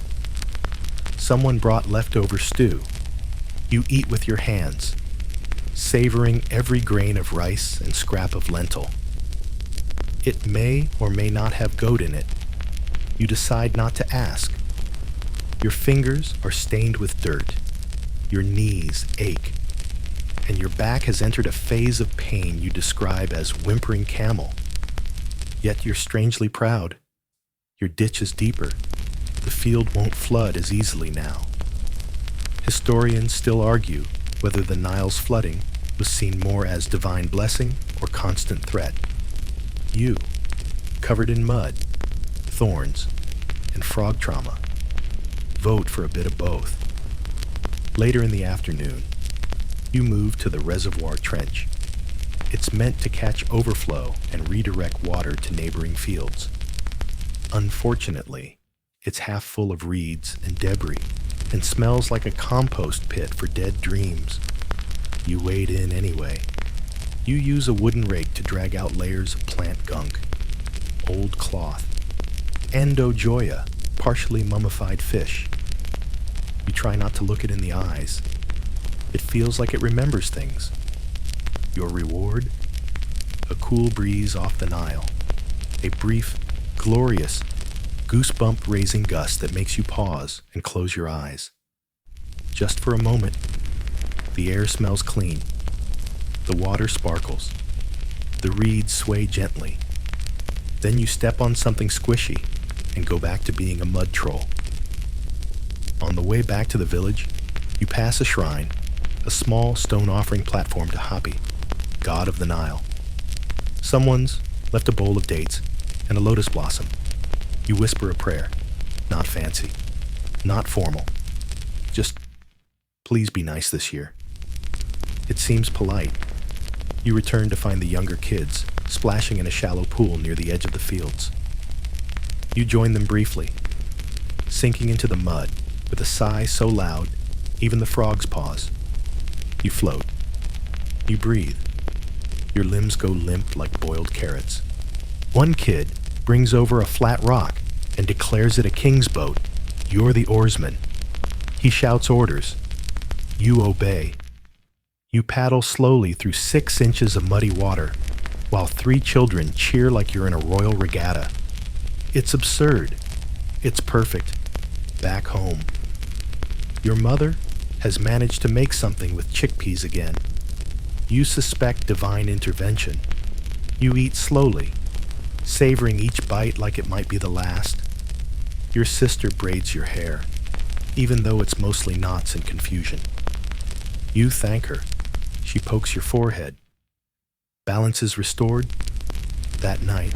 S1: Someone brought leftover stew. You eat with your hands, savoring every grain of rice and scrap of lentil. It may or may not have goat in it. You decide not to ask. Your fingers are stained with dirt. Your knees ache. and your back has entered a phase of pain you describe as whimpering camel. Yet you're strangely proud. Your ditch is deeper. The field won't flood as easily now. Historians still argue whether the Nile's flooding was seen more as divine blessing or constant threat. You, covered in mud, thorns, and frog trauma, vote for a bit of both. Later in the afternoon, you move to the reservoir trench. It's meant to catch overflow and redirect water to neighboring fields. Unfortunately, it's half full of reeds and debris and smells like a compost pit for dead dreams. You wade in anyway. You use a wooden rake to drag out layers of plant gunk, old cloth, endojoya, partially mummified fish. You try not to look it in the eyes. It feels like it remembers things. Your reward? A cool breeze off the Nile. A brief, glorious, goosebump-raising gust that makes you pause and close your eyes. Just for a moment. The air smells clean. The water sparkles. The reeds sway gently. Then you step on something squishy and go back to being a mud troll. On the way back to the village, you pass a shrine, a small stone offering platform to Hapi, god of the Nile. Someone's left a bowl of dates and a lotus blossom. You whisper a prayer, not fancy, not formal. Just, please be nice this year. It seems polite. You return to find the younger kids splashing in a shallow pool near the edge of the fields. You join them briefly, sinking into the mud with a sigh so loud, even the frogs pause. You float. You breathe. Your limbs go limp like boiled carrots. One kid brings over a flat rock and declares it a king's boat. You're the oarsman. He shouts orders. You obey. You paddle slowly through 6 inches of muddy water, while 3 children cheer like you're in a royal regatta. It's absurd. It's perfect. Back home. Your mother has managed to make something with chickpeas again. You suspect divine intervention. You eat slowly, savoring each bite like it might be the last. Your sister braids your hair, even though it's mostly knots and confusion. You thank her. She pokes your forehead. Balance is restored. That night,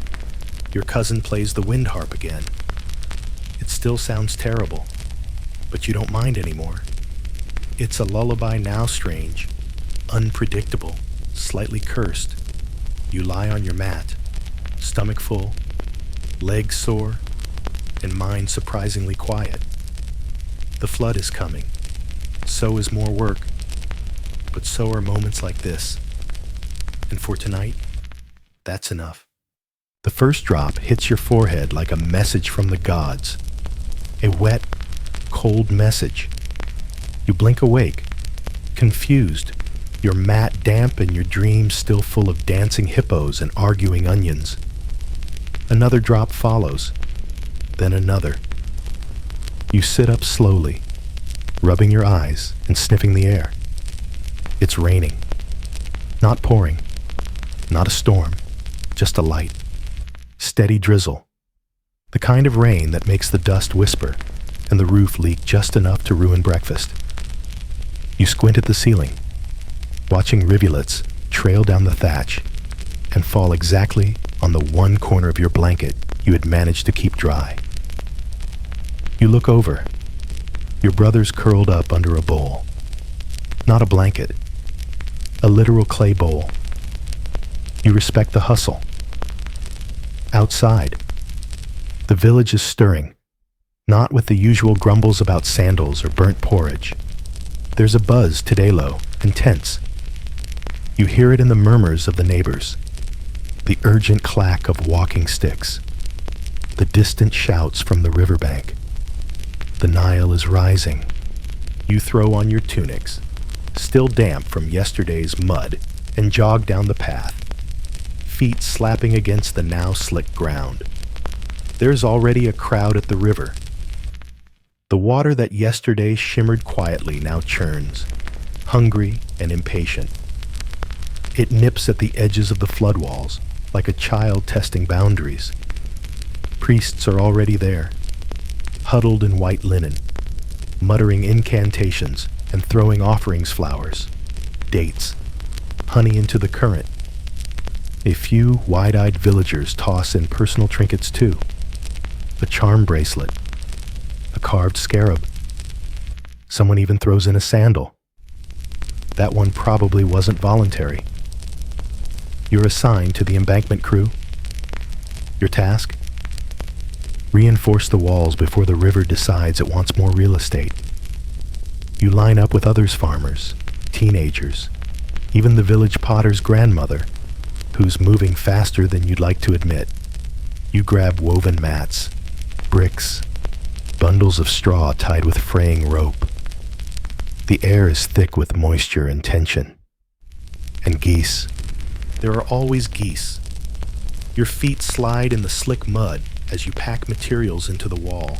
S1: your cousin plays the wind harp again. It still sounds terrible, but you don't mind anymore. It's a lullaby now strange, unpredictable, slightly cursed. You lie on your mat, stomach full, legs sore, and mind surprisingly quiet. The flood is coming. So is more work. But so are moments like this. And for tonight, that's enough. The first drop hits your forehead like a message from the gods. A wet, cold message. You blink awake, confused, your mat damp and your dreams still full of dancing hippos and arguing onions. Another drop follows, then another. You sit up slowly, rubbing your eyes and sniffing the air. It's raining. Not pouring. Not a storm. Just a light. Steady drizzle. The kind of rain that makes the dust whisper and the roof leak just enough to ruin breakfast. You squint at the ceiling, watching rivulets trail down the thatch and fall exactly on the one corner of your blanket you had managed to keep dry. You look over. Your brother's curled up under a bowl. Not a blanket. A literal clay bowl. You respect the hustle. Outside, the village is stirring, not with the usual grumbles about sandals or burnt porridge. There's a buzz today low and tense. You hear it in the murmurs of the neighbors, the urgent clack of walking sticks, the distant shouts from the riverbank. The Nile is rising. You throw on your tunics, still damp from yesterday's mud, and jog down the path, feet slapping against the now slick ground. There's already a crowd at the river. The water that yesterday shimmered quietly now churns, hungry and impatient. It nips at the edges of the flood walls, like a child testing boundaries. Priests are already there, huddled in white linen, muttering incantations and throwing offerings flowers, dates, honey into the current. A few wide-eyed villagers toss in personal trinkets too. A charm bracelet, a carved scarab. Someone even throws in a sandal. That one probably wasn't voluntary. You're assigned to the embankment crew. Your task? Reinforce the walls before the river decides it wants more real estate. You line up with others farmers, teenagers, even the village potter's grandmother, who's moving faster than you'd like to admit. You grab woven mats, bricks, bundles of straw tied with fraying rope. The air is thick with moisture and tension. And geese. There are always geese. Your feet slide in the slick mud as you pack materials into the wall,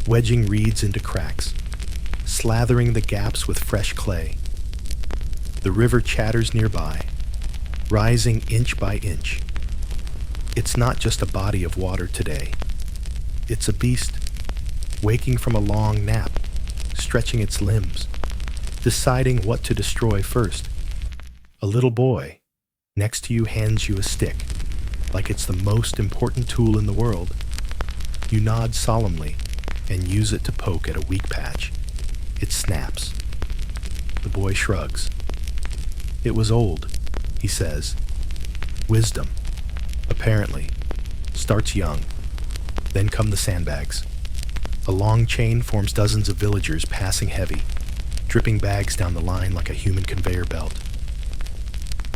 S1: wedging reeds into cracks, slathering the gaps with fresh clay. The river chatters nearby, rising inch by inch. It's not just a body of water today. It's a beast, waking from a long nap, stretching its limbs, deciding what to destroy first. A little boy next to you hands you a stick, like it's the most important tool in the world. You nod solemnly and use it to poke at a weak patch. It snaps. The boy shrugs. It was old, he says. Wisdom, apparently, starts young. Then come the sandbags. A long chain forms dozens of villagers passing heavy, dripping bags down the line like a human conveyor belt.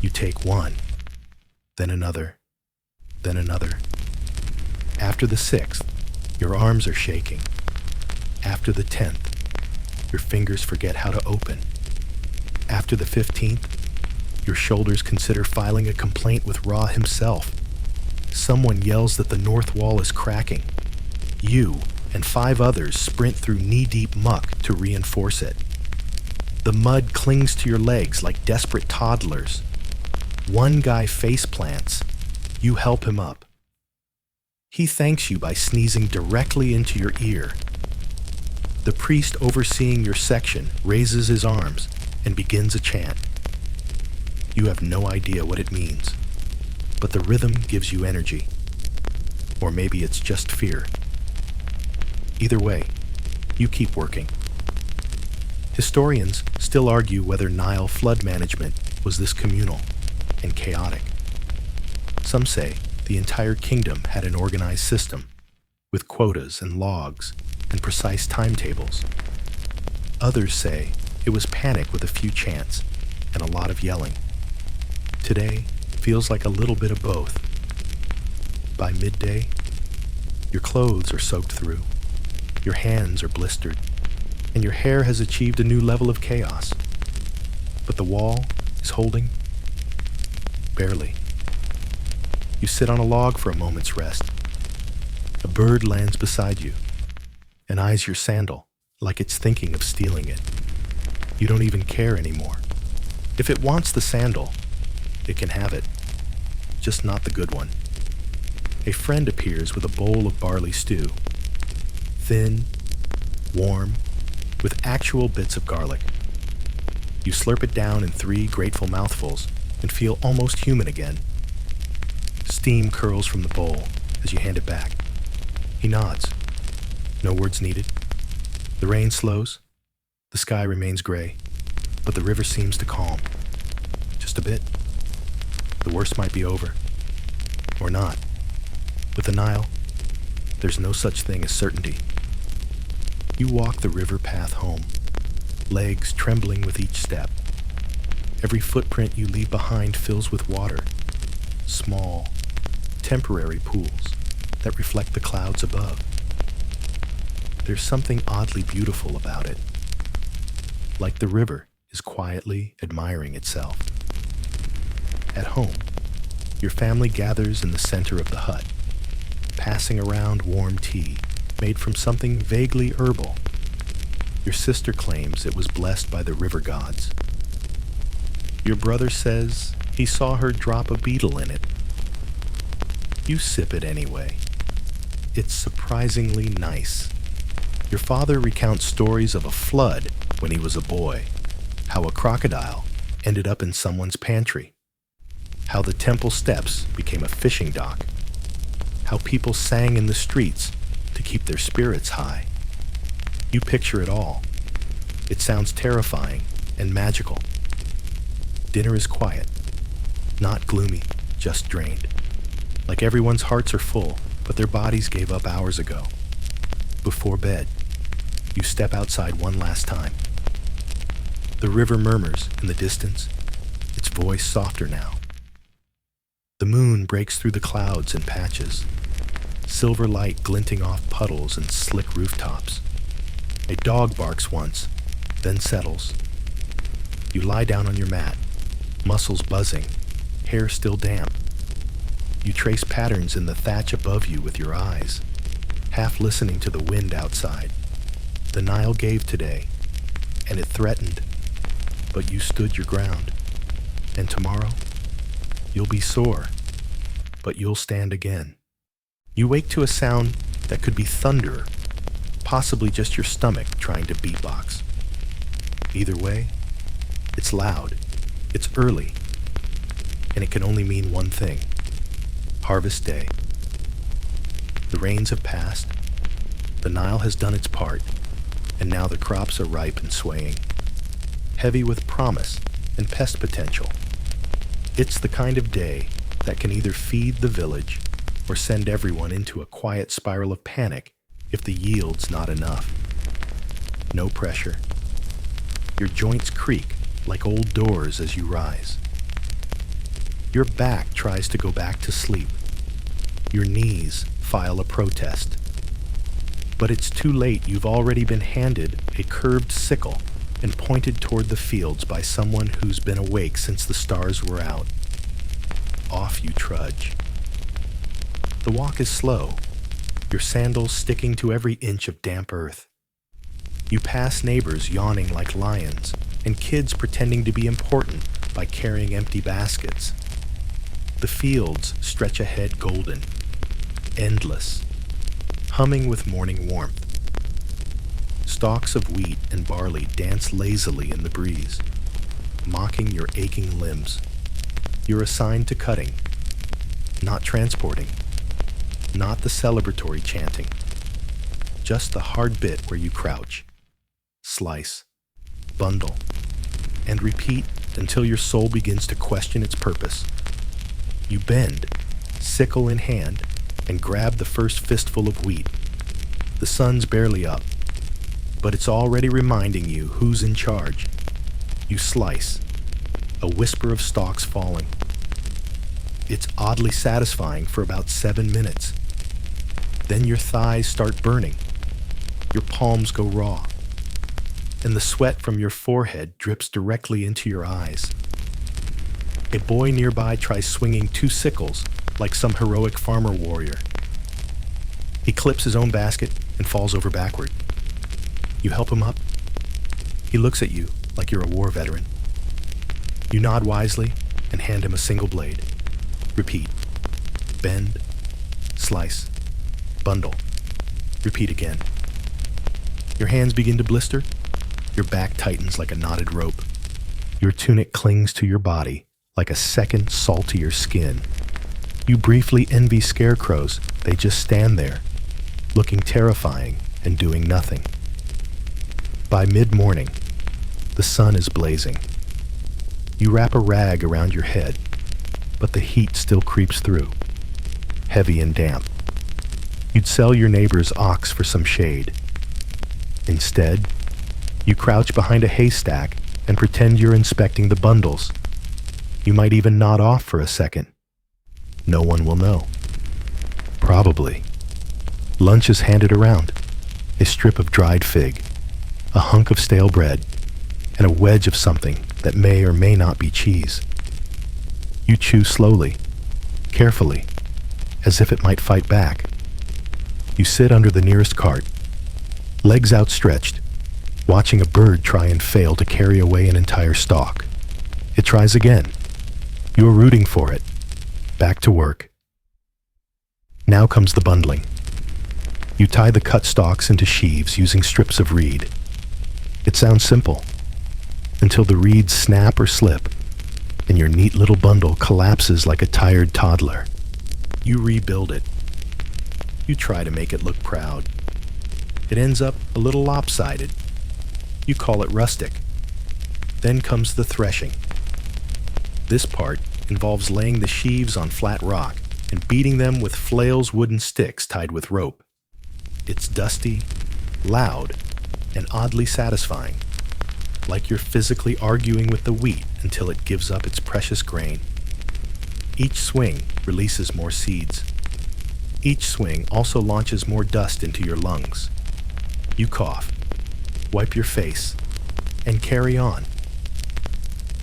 S1: You take one, then another, then another. After the 6th, your arms are shaking. After the 10th, your fingers forget how to open. After the 15th, your shoulders consider filing a complaint with Ra himself. Someone yells that the north wall is cracking. You and 5 others sprint through knee-deep muck to reinforce it. The mud clings to your legs like desperate toddlers. One guy face plants. You help him up. He thanks you by sneezing directly into your ear. The priest overseeing your section raises his arms and begins a chant. You have no idea what it means, but the rhythm gives you energy. Or maybe it's just fear. Either way, you keep working. Historians still argue whether Nile flood management was this communal and chaotic. Some say the entire kingdom had an organized system, with quotas and logs and precise timetables. Others say it was panic with a few chants and a lot of yelling. Today feels like a little bit of both. By midday, your clothes are soaked through, your hands are blistered, and your hair has achieved a new level of chaos. But the wall is holding. Barely. You sit on a log for a moment's rest. A bird lands beside you and eyes your sandal like it's thinking of stealing it. You don't even care anymore. If it wants the sandal, it can have it, just not the good one. A friend appears with a bowl of barley stew. Thin, warm, with actual bits of garlic. You slurp it down in 3 grateful mouthfuls and feel almost human again. Steam curls from the bowl as you hand it back. He nods. No words needed. The rain slows. The sky remains gray, but the river seems to calm. Just a bit. The worst might be over. Or not. With the Nile, there's no such thing as certainty. You walk the river path home, legs trembling with each step. Every footprint you leave behind fills with water, small, temporary pools that reflect the clouds above. There's something oddly beautiful about it, like the river is quietly admiring itself. At home, your family gathers in the center of the hut, passing around warm tea made from something vaguely herbal. Your sister claims it was blessed by the river gods. Your brother says He saw her drop a beetle in it. You sip it anyway. It's surprisingly nice. Your father recounts stories of a flood when he was a boy, how a crocodile ended up in someone's pantry, how the temple steps became a fishing dock, how people sang in the streets to keep their spirits high. You picture it all. It sounds terrifying and magical. Dinner is quiet, not gloomy, just drained. Like everyone's hearts are full, but their bodies gave up hours ago. Before bed, you step outside one last time. The river murmurs in the distance, its voice softer now. The moon breaks through the clouds in patches, silver light glinting off puddles and slick rooftops. A dog barks once, then settles. You lie down on your mat, muscles buzzing, hair still damp. You trace patterns in the thatch above you with your eyes, half listening to the wind outside. The Nile gave today, and it threatened, but you stood your ground. And tomorrow, you'll be sore, but you'll stand again. You wake to a sound that could be thunder, possibly just your stomach trying to beatbox. Either way, it's loud, it's early, and it can only mean one thing: harvest day. The rains have passed, the Nile has done its part, and now the crops are ripe and swaying, heavy with promise and pest potential. It's the kind of day that can either feed the village or send everyone into a quiet spiral of panic if the yield's not enough. No pressure. Your joints creak like old doors as you rise. Your back tries to go back to sleep. Your knees file a protest. But it's too late. You've already been handed a curved sickle and pointed toward the fields by someone who's been awake since the stars were out. Off you trudge. The walk is slow, your sandals sticking to every inch of damp earth. You pass neighbors yawning like lions and kids pretending to be important by carrying empty baskets. The fields stretch ahead golden, endless, humming with morning warmth. Stalks of wheat and barley dance lazily in the breeze, mocking your aching limbs. You're assigned to cutting, not transporting, not the celebratory chanting, just the hard bit where you crouch, slice, bundle, and repeat until your soul begins to question its purpose. You bend, sickle in hand, and grab the first fistful of wheat. The sun's barely up, but it's already reminding you who's in charge. You slice, a whisper of stalks falling. It's oddly satisfying for about 7 minutes. Then your thighs start burning. Your palms go raw, and the sweat from your forehead drips directly into your eyes. A boy nearby tries swinging 2 sickles like some heroic farmer warrior. He clips his own basket and falls over backward. You help him up. He looks at you like you're a war veteran. You nod wisely and hand him a single blade. Repeat. Bend, slice, bundle. Repeat again. Your hands begin to blister. Your back tightens like a knotted rope. Your tunic clings to your body like a second saltier skin. You briefly envy scarecrows. They just stand there, looking terrifying and doing nothing. By mid-morning, the sun is blazing. You wrap a rag around your head, but the heat still creeps through, heavy and damp. You'd sell your neighbor's ox for some shade. Instead, you crouch behind a haystack and pretend you're inspecting the bundles. You might even nod off for a second. No one will know. Probably. Lunch is handed around. A strip of dried fig, a hunk of stale bread, and a wedge of something that may or may not be cheese. You chew slowly, carefully, as if it might fight back. You sit under the nearest cart, legs outstretched, watching a bird try and fail to carry away an entire stalk. It tries again, You're rooting for it. Back to work. Now comes the bundling. You tie the cut stalks into sheaves using strips of reed. It sounds simple, until the reeds snap or slip, and your neat little bundle collapses like a tired toddler. You rebuild it. You try to make it look proud. It ends up a little lopsided. You call it rustic. Then comes the threshing. This part involves laying the sheaves on flat rock and beating them with flails wooden sticks tied with rope. It's dusty, loud, and oddly satisfying, like you're physically arguing with the wheat until it gives up its precious grain. Each swing releases more seeds. Each swing also launches more dust into your lungs. You cough, wipe your face, and carry on.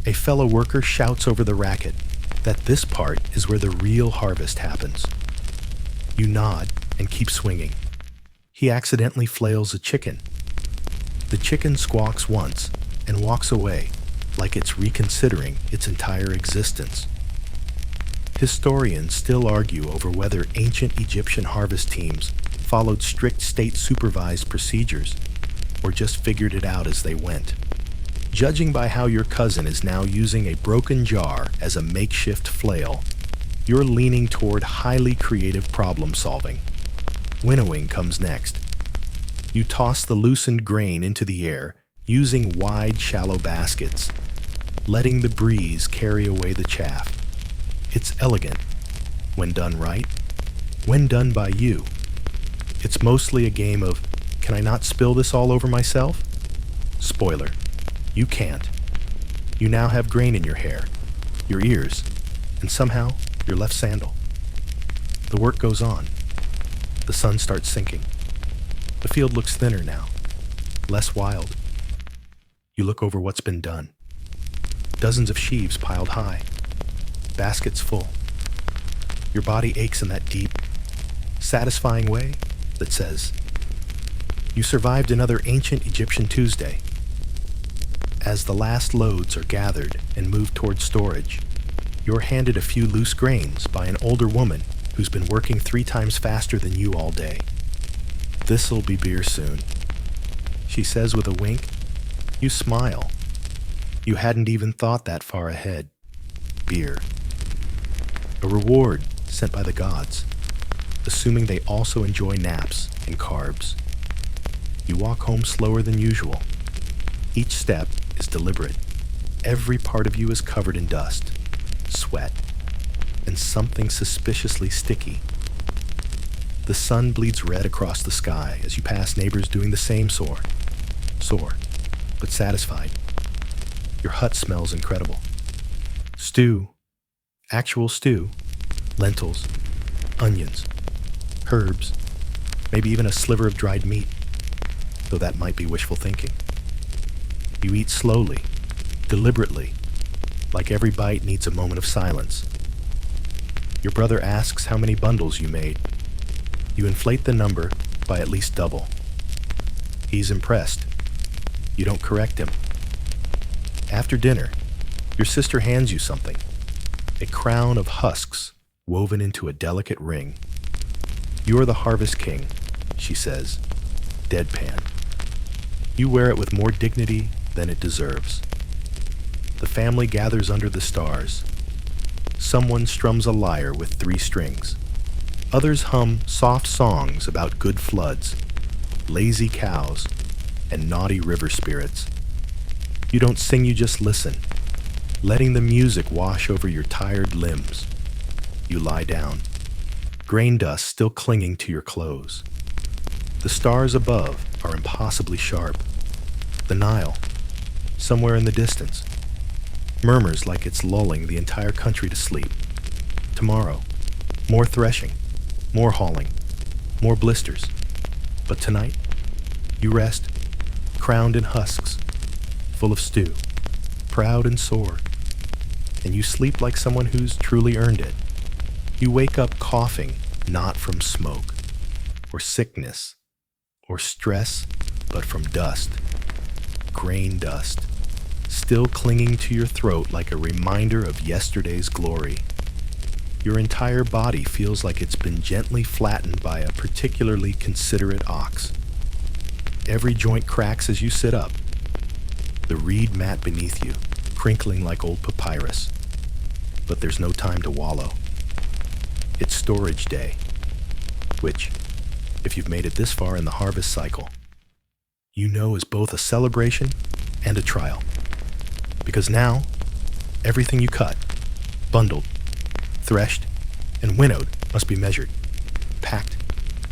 S1: A fellow worker shouts over the racket that this part is where the real harvest happens. You nod and keep swinging. He accidentally flails a chicken. The chicken squawks once and walks away like it's reconsidering its entire existence. Historians still argue over whether ancient Egyptian harvest teams followed strict state-supervised procedures or just figured it out as they went. Judging by how your cousin is now using a broken jar as a makeshift flail, you're leaning toward highly creative problem solving. Winnowing comes next. You toss the loosened grain into the air using wide, shallow baskets, letting the breeze carry away the chaff. It's elegant, when done right, when done by you. It's mostly a game of, can I not spill this all over myself? Spoiler, you can't. You now have grain in your hair, your ears, and somehow your left sandal. The work goes on. The sun starts sinking. The field looks thinner now, less wild. You look over what's been done. Dozens of sheaves piled high, baskets full. Your body aches in that deep, satisfying way that says, you survived another ancient Egyptian Tuesday. As the last loads are gathered and moved toward storage, you're handed a few loose grains by an older woman who's been working 3 times faster than you all day. This'll be beer soon, she says with a wink. You smile. You hadn't even thought that far ahead. Beer. A reward sent by the gods, assuming they also enjoy naps and carbs. You walk home slower than usual. Each step is deliberate. Every part of you is covered in dust, sweat, and something suspiciously sticky. The sun bleeds red across the sky as you pass neighbors doing the same sore, but satisfied. Your hut smells incredible. Stew, actual stew, lentils, onions, herbs, maybe even a sliver of dried meat, though that might be wishful thinking. You eat slowly, deliberately, like every bite needs a moment of silence. Your brother asks how many bundles you made. You inflate the number by at least double. He's impressed. You don't correct him. After dinner, your sister hands you something, a crown of husks woven into a delicate ring. You're the harvest king, she says, deadpan. You wear it with more dignity than it deserves. The family gathers under the stars. Someone strums a lyre with 3 strings. Others hum soft songs about good floods, lazy cows, and naughty river spirits. You don't sing, you just listen, letting the music wash over your tired limbs. You lie down, grain dust still clinging to your clothes. The stars above are impossibly sharp. The Nile, somewhere in the distance, murmurs like it's lulling the entire country to sleep. Tomorrow, more threshing, more hauling, more blisters. But tonight, you rest, crowned in husks, full of stew, proud and sore, and you sleep like someone who's truly earned it. You wake up coughing, not from smoke, or sickness, or stress, but from dust, grain dust, still clinging to your throat like a reminder of yesterday's glory. Your entire body feels like it's been gently flattened by a particularly considerate ox. Every joint cracks as you sit up, the reed mat beneath you crinkling like old papyrus. But there's no time to wallow. It's storage day, which, if you've made it this far in the harvest cycle, you know is both a celebration and a trial. Because now, everything you cut, bundled, threshed, and winnowed must be measured, packed,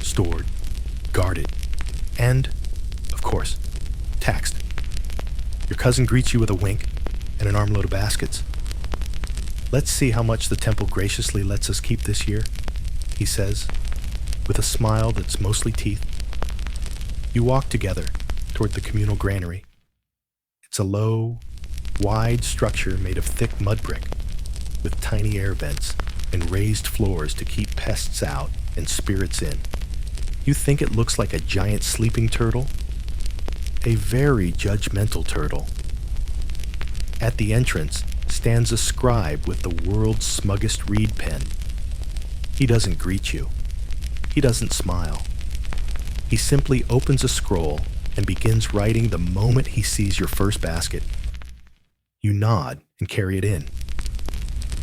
S1: stored, guarded, and, of course, taxed. Your cousin greets you with a wink and an armload of baskets. "Let's see how much the temple graciously lets us keep this year," he says, with a smile that's mostly teeth. You walk together toward the communal granary. It's a low, wide structure made of thick mud brick, with tiny air vents and raised floors to keep pests out and spirits in. You think it looks like a giant sleeping turtle? A very judgmental turtle. At the entrance stands a scribe with the world's smuggest reed pen. He doesn't greet you. He doesn't smile. He simply opens a scroll and begins writing the moment he sees your first basket. You nod and carry it in.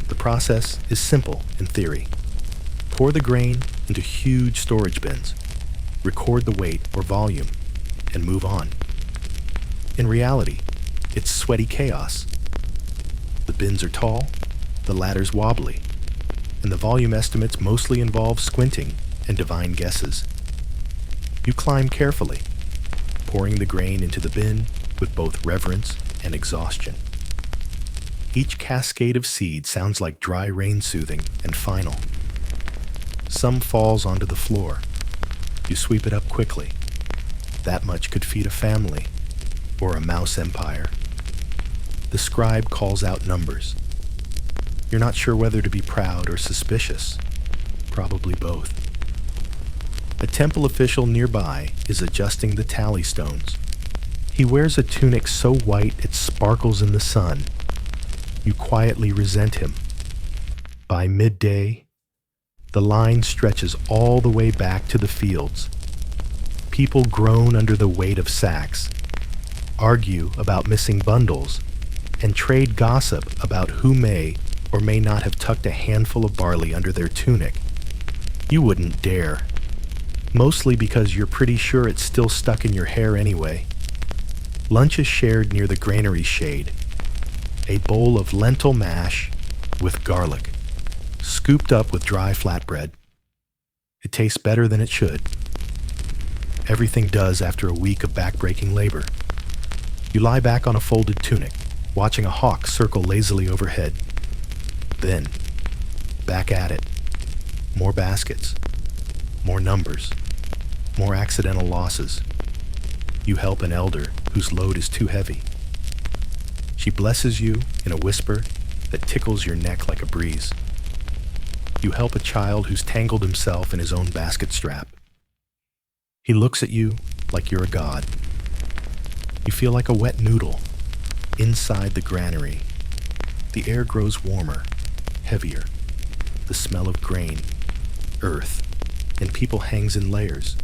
S1: The process is simple in theory. Pour the grain into huge storage bins, record the weight or volume, and move on. In reality, it's sweaty chaos. The bins are tall, the ladders wobbly, and the volume estimates mostly involve squinting and divine guesses. You climb carefully, pouring the grain into the bin with both reverence and exhaustion. Each cascade of seed sounds like dry rain soothing and final. Some falls onto the floor. You sweep it up quickly. That much could feed a family or a mouse empire. The scribe calls out numbers. You're not sure whether to be proud or suspicious. Probably both. A temple official nearby is adjusting the tally stones. He wears a tunic so white it sparkles in the sun. You quietly resent him. By midday, the line stretches all the way back to the fields. People groan under the weight of sacks, argue about missing bundles, and trade gossip about who may or may not have tucked a handful of barley under their tunic. You wouldn't dare, mostly because you're pretty sure it's still stuck in your hair anyway. Lunch is shared near the granary shade. A bowl of lentil mash with garlic, scooped up with dry flatbread. It tastes better than it should. Everything does after a week of backbreaking labor. You lie back on a folded tunic, watching a hawk circle lazily overhead. Then, back at it. More baskets, more numbers, more accidental losses. You help an elder whose load is too heavy. She blesses you in a whisper that tickles your neck like a breeze. You help a child who's tangled himself in his own basket strap. He looks at you like you're a god. You feel like a wet noodle inside the granary. The air grows warmer, heavier. The smell of grain, earth, and people hangs in layers.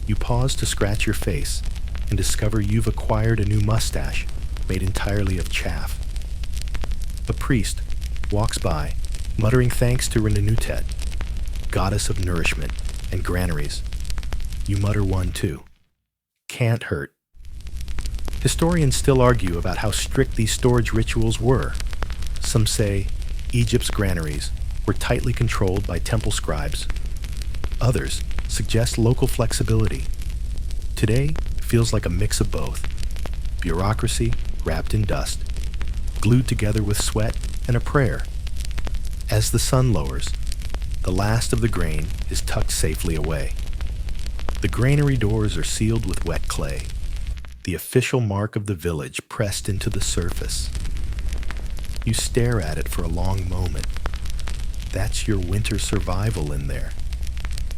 S1: You pause to scratch your face and discover you've acquired a new mustache made entirely of chaff. A priest walks by, muttering thanks to Renunutet, goddess of nourishment and granaries. You mutter one too. Can't hurt. Historians still argue about how strict these storage rituals were. Some say Egypt's granaries were tightly controlled by temple scribes. Others suggest local flexibility. Today feels like a mix of both. Bureaucracy wrapped in dust, glued together with sweat and a prayer. As the sun lowers, the last of the grain is tucked safely away. The granary doors are sealed with wet clay, the official mark of the village pressed into the surface. You stare at it for a long moment. That's your winter survival in there.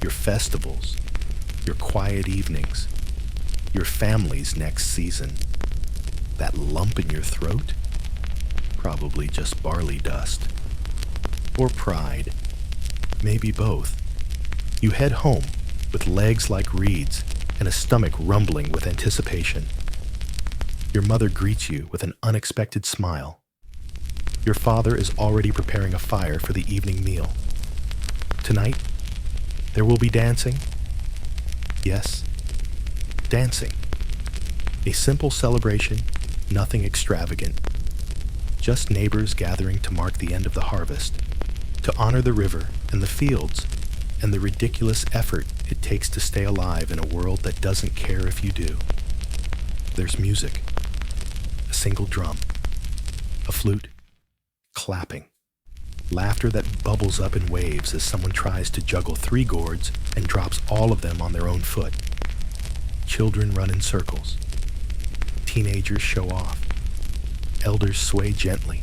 S1: Your festivals, your quiet evenings, your family's next season. That lump in your throat? Probably just barley dust. Or pride. Maybe both. You head home with legs like reeds and a stomach rumbling with anticipation. Your mother greets you with an unexpected smile. Your father is already preparing a fire for the evening meal. Tonight, there will be dancing. Yes, dancing. A simple celebration, nothing extravagant. Just neighbors gathering to mark the end of the harvest, to honor the river and the fields and the ridiculous effort it takes to stay alive in a world that doesn't care if you do. There's music, a single drum, a flute, clapping, laughter that bubbles up in waves as someone tries to juggle 3 gourds and drops all of them on their own foot. Children run in circles. Teenagers show off. Elders sway gently,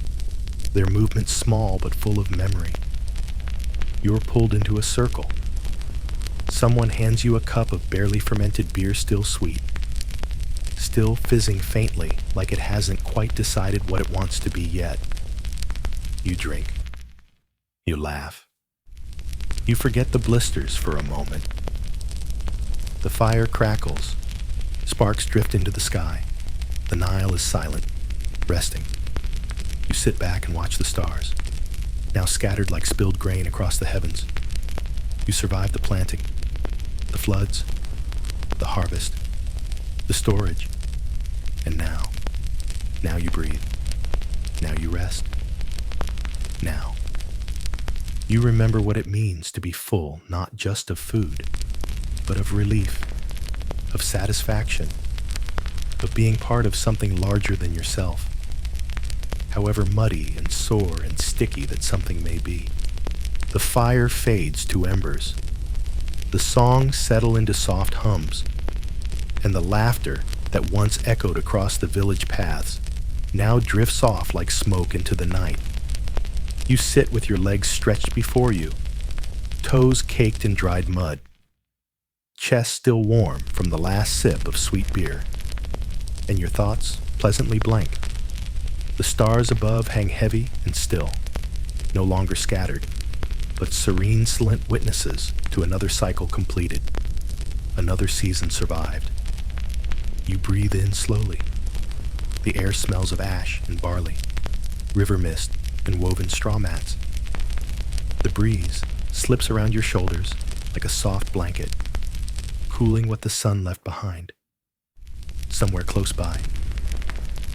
S1: their movements small but full of memory. You're pulled into a circle. Someone hands you a cup of barely fermented beer, still sweet, still fizzing faintly like it hasn't quite decided what it wants to be yet. You drink. You laugh. You forget the blisters for a moment. The fire crackles. Sparks drift into the sky. The Nile is silent, resting. You sit back and watch the stars, now scattered like spilled grain across the heavens. You survive the planting, the floods, the harvest, the storage, and now you breathe. Now you rest. Now. You remember what it means to be full, not just of food, but of relief, of satisfaction, of being part of something larger than yourself, however muddy and sore and sticky that something may be. The fire fades to embers. The songs settle into soft hums, and the laughter that once echoed across the village paths now drifts off like smoke into the night. You sit with your legs stretched before you, toes caked in dried mud, chest still warm from the last sip of sweet beer, and your thoughts pleasantly blank. The stars above hang heavy and still, no longer scattered, but serene, silent witnesses to another cycle completed, another season survived. You breathe in slowly. The air smells of ash and barley, river mist, and woven straw mats. The breeze slips around your shoulders like a soft blanket, cooling what the sun left behind. Somewhere close by,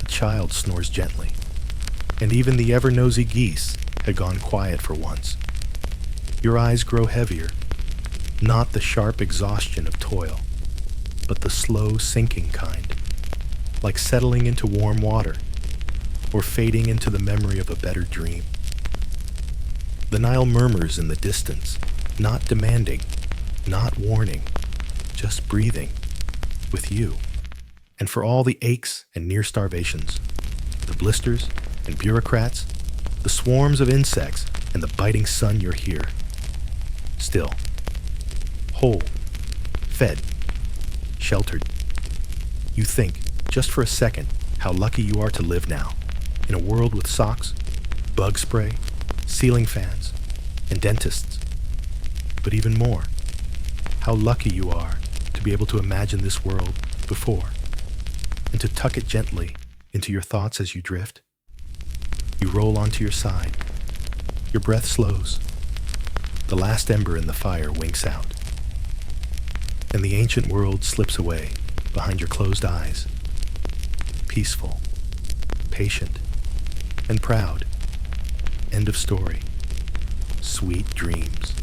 S1: a child snores gently, and even the ever-nosy geese had gone quiet for once. Your eyes grow heavier, not the sharp exhaustion of toil, but the slow sinking kind, like settling into warm water or fading into the memory of a better dream. The Nile murmurs in the distance, not demanding, not warning, just breathing, with you. And for all the aches and near starvations, the blisters and bureaucrats, the swarms of insects and the biting sun, you're here. Still. Whole. Fed. Sheltered. You think, just for a second, how lucky you are to live now, in a world with socks, bug spray, ceiling fans, and dentists. But even more, how lucky you are to be able to imagine this world before, and to tuck it gently into your thoughts as you drift. You roll onto your side. Your breath slows. The last ember in the fire winks out, and the ancient world slips away behind your closed eyes, peaceful, patient, and proud. End of story. Sweet dreams.